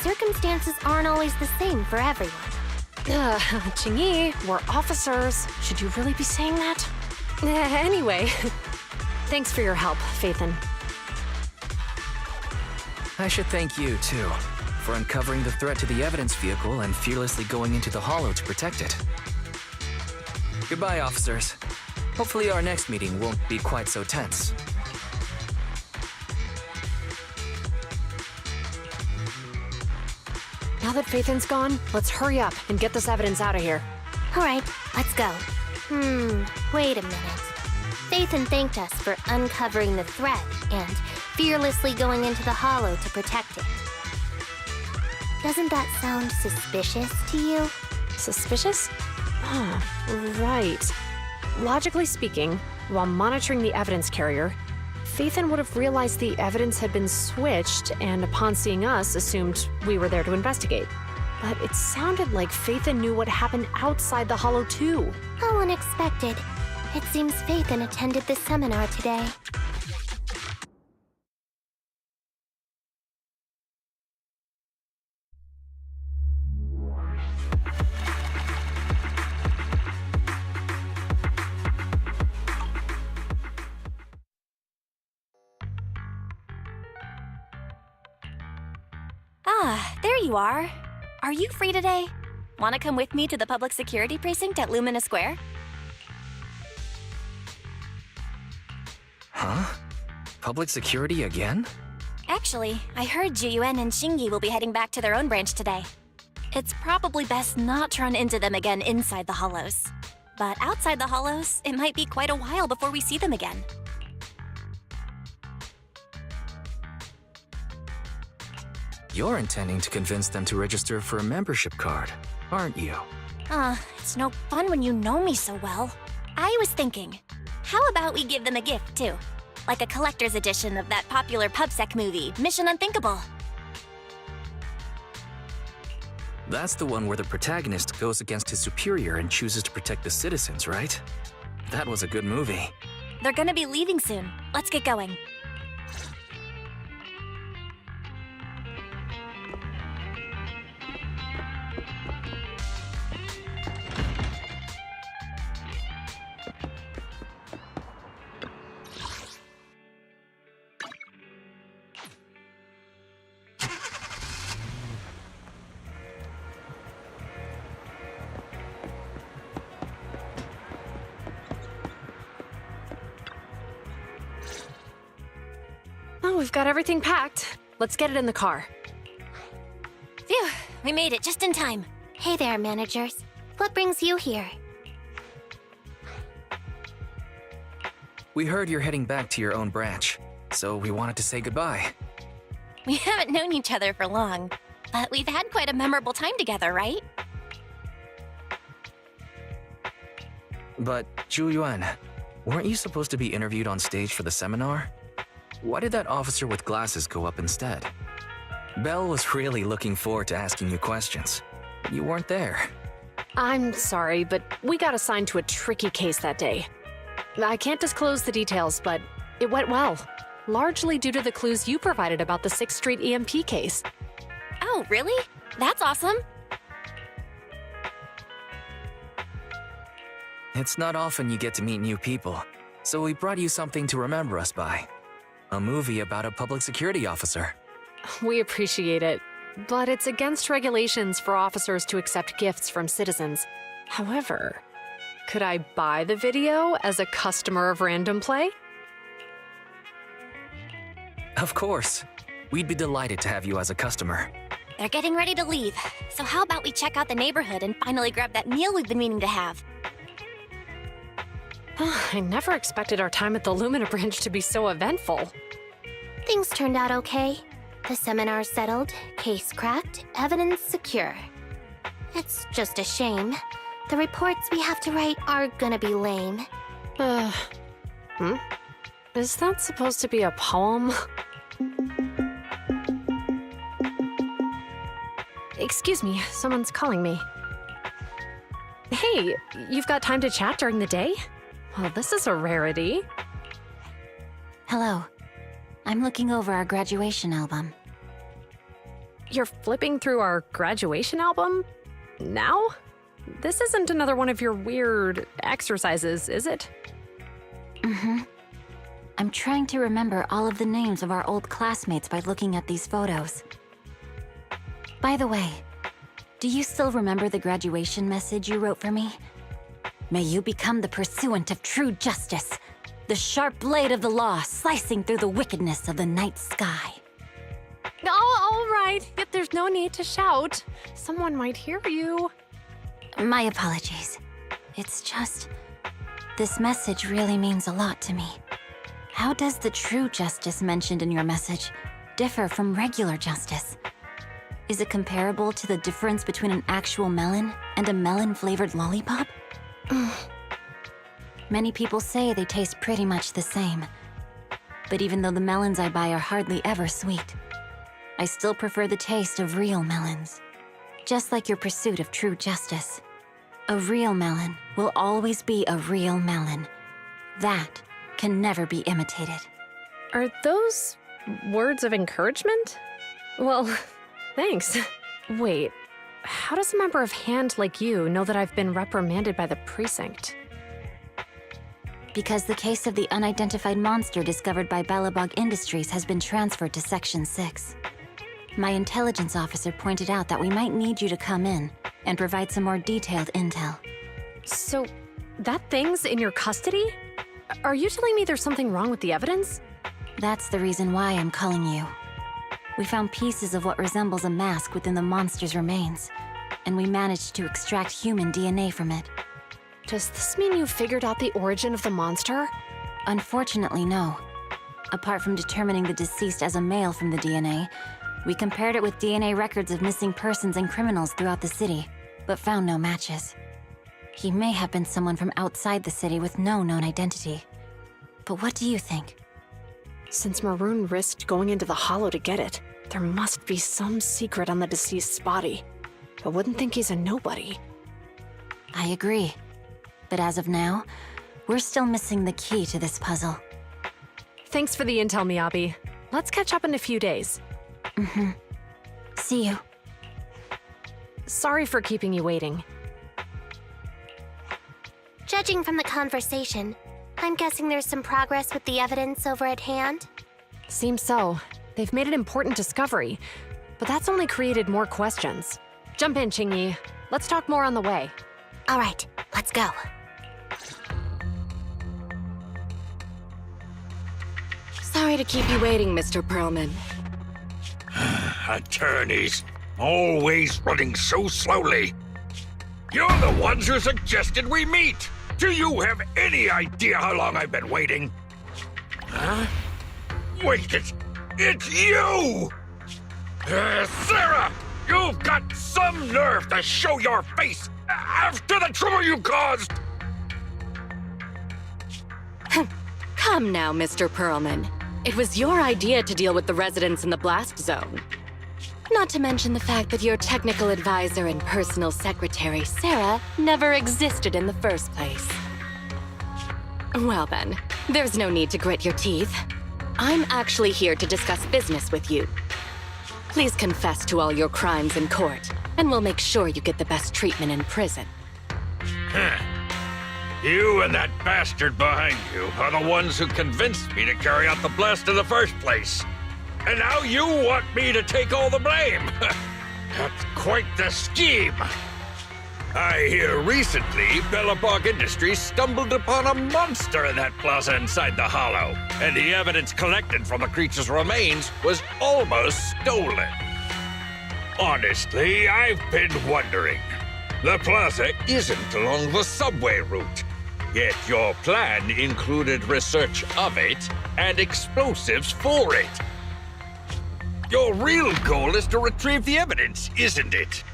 Circumstances aren't always the same for everyone. Qingyi, we're officers. Should you really be saying that? Anyway, thanks for your help, Phaethon. I should thank you, too, for uncovering the threat to the evidence vehicle and fearlessly going into the hollow to protect it. Goodbye, officers. Hopefully our next meeting won't be quite so tense. Now that Phaethon's gone, let's hurry up and get this evidence out of here. All right, let's go. Wait a minute. Phaethon thanked us for uncovering the threat and fearlessly going into the hollow to protect it. Doesn't that sound suspicious to you? Suspicious? Right. Logically speaking, while monitoring the evidence carrier, Phaethon would have realized the evidence had been switched and upon seeing us assumed we were there to investigate. But it sounded like Phaethon knew what happened outside the hollow too. How unexpected. It seems Phaethon attended the seminar today. Ah, there you are. Are you free today? Want to come with me to the public security precinct at Lumina Square? Huh? Public security again? Actually, I heard Juyuan and Qingyi will be heading back to their own branch today. It's probably best not to run into them again inside the hollows. But outside the hollows, it might be quite a while before we see them again. You're intending to convince them to register for a membership card, aren't you? It's no fun when you know me so well. I was thinking, how about we give them a gift, too? Like a collector's edition of that popular PubSec movie, Mission Unthinkable. That's the one where the protagonist goes against his superior and chooses to protect the citizens, right? That was a good movie. They're gonna be leaving soon. Let's get going. Oh, we've got everything packed. Let's get it in the car. Phew, we made it just in time. Hey there, managers. What brings you here? We heard you're heading back to your own branch, so we wanted to say goodbye. We haven't known each other for long, but we've had quite a memorable time together, right? But, Zhu weren't you supposed to be interviewed on stage for the seminar? Why did that officer with glasses go up instead? Belle was really looking forward to asking you questions, but you weren't there. I'm sorry, but we got assigned to a tricky case that day. I can't disclose the details, but it went well. Largely due to the clues you provided about the 6th Street EMP case. Oh, really? That's awesome. It's not often you get to meet new people, so we brought you something to remember us by. A movie about a public security officer. We appreciate it, but it's against regulations for officers to accept gifts from citizens. However, could I buy the video as a customer of Random Play? Of course. We'd be delighted to have you as a customer. They're getting ready to leave, so how about we check out the neighborhood and finally grab that meal we've been meaning to have? I never expected our time at the Lumina branch to be so eventful. Things turned out okay. The seminar settled, case cracked, evidence secure. It's just a shame. The reports we have to write are gonna be lame. Is that supposed to be a poem? Excuse me, someone's calling me. Hey, you've got time to chat during the day? Well, this is a rarity. Hello. I'm looking over our graduation album. You're flipping through our graduation album? Now? This isn't another one of your weird exercises, is it? I'm trying to remember all of the names of our old classmates by looking at these photos. By the way, do you still remember the graduation message you wrote for me? May you become the pursuant of true justice, the sharp blade of the law slicing through the wickedness of the night sky. Oh, all right. Yep, there's no need to shout. Someone might hear you. My apologies. It's just, this message really means a lot to me. How does the true justice mentioned in your message differ from regular justice? Is it comparable to the difference between an actual melon and a melon-flavored lollipop? Many people say they taste pretty much the same. But even though the melons I buy are hardly ever sweet, I still prefer the taste of real melons. Just like your pursuit of true justice. A real melon will always be a real melon. That can never be imitated. Are those words of encouragement? Well, thanks. Wait, how does a member of HAND like you know that I've been reprimanded by the precinct? Because the case of the unidentified monster discovered by Balabog Industries has been transferred to Section 6. My intelligence officer pointed out that we might need you to come in and provide some more detailed intel. So, that thing's in your custody? Are you telling me there's something wrong with the evidence? That's the reason why I'm calling you. We found pieces of what resembles a mask within the monster's remains, and we managed to extract human DNA from it. Does this mean you figured out the origin of the monster? Unfortunately, no. Apart from determining the deceased as a male from the DNA, we compared it with DNA records of missing persons and criminals throughout the city, but found no matches. He may have been someone from outside the city with no known identity. But what do you think? Since Maroon risked going into the Hollow to get it, there must be some secret on the deceased's body. I wouldn't think he's a nobody. I agree. But as of now, we're still missing the key to this puzzle. Thanks for the intel, Miyabi. Let's catch up in a few days. See you. Sorry for keeping you waiting. Judging from the conversation, I'm guessing there's some progress with the evidence over at HAND? Seems so. They've made an important discovery, but that's only created more questions. Jump in, Qingyi. Let's talk more on the way. All right, let's go. Sorry to keep you waiting, Mr. Perlman. Attorneys, always running so slowly. You're the ones who suggested we meet. Do you have any idea how long I've been waiting? Huh? Wait, it's you! Sarah! You've got some nerve to show your face after the trouble you caused! Come now, Mr. Perlman. It was your idea to deal with the residents in the blast zone. Not to mention the fact that your technical advisor and personal secretary, Sarah, never existed in the first place. Well then, there's no need to grit your teeth. I'm actually here to discuss business with you. Please confess to all your crimes in court, and we'll make sure you get the best treatment in prison. You and that bastard behind you are the ones who convinced me to carry out the blast in the first place. And now you want me to take all the blame. That's quite the scheme. I hear recently Bellabog Industries stumbled upon a monster in that plaza inside the Hollow, and the evidence collected from the creature's remains was almost stolen. Honestly, I've been wondering. The plaza isn't along the subway route, yet your plan included research of it and explosives for it. Your real goal is to retrieve the evidence, isn't it?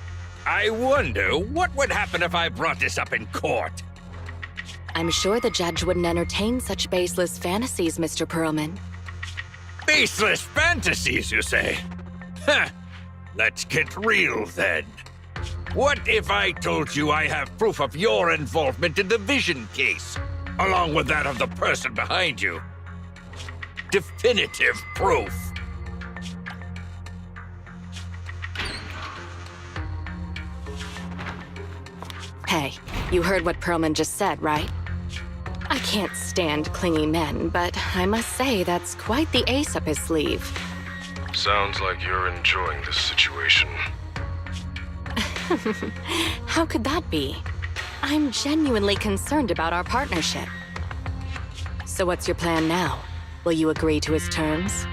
I wonder what would happen if I brought this up in court. I'm sure the judge wouldn't entertain such baseless fantasies, Mr. Perlman. Baseless fantasies, you say? Huh. Let's get real then. What if I told you I have proof of your involvement in the Vision case, along with that of the person behind you? Definitive proof. Hey, you heard what Perlman just said, right? I can't stand clingy men, but I must say that's quite the ace up his sleeve. Sounds like you're enjoying this situation. How could that be? I'm genuinely concerned about our partnership. So what's your plan now? Will you agree to his terms?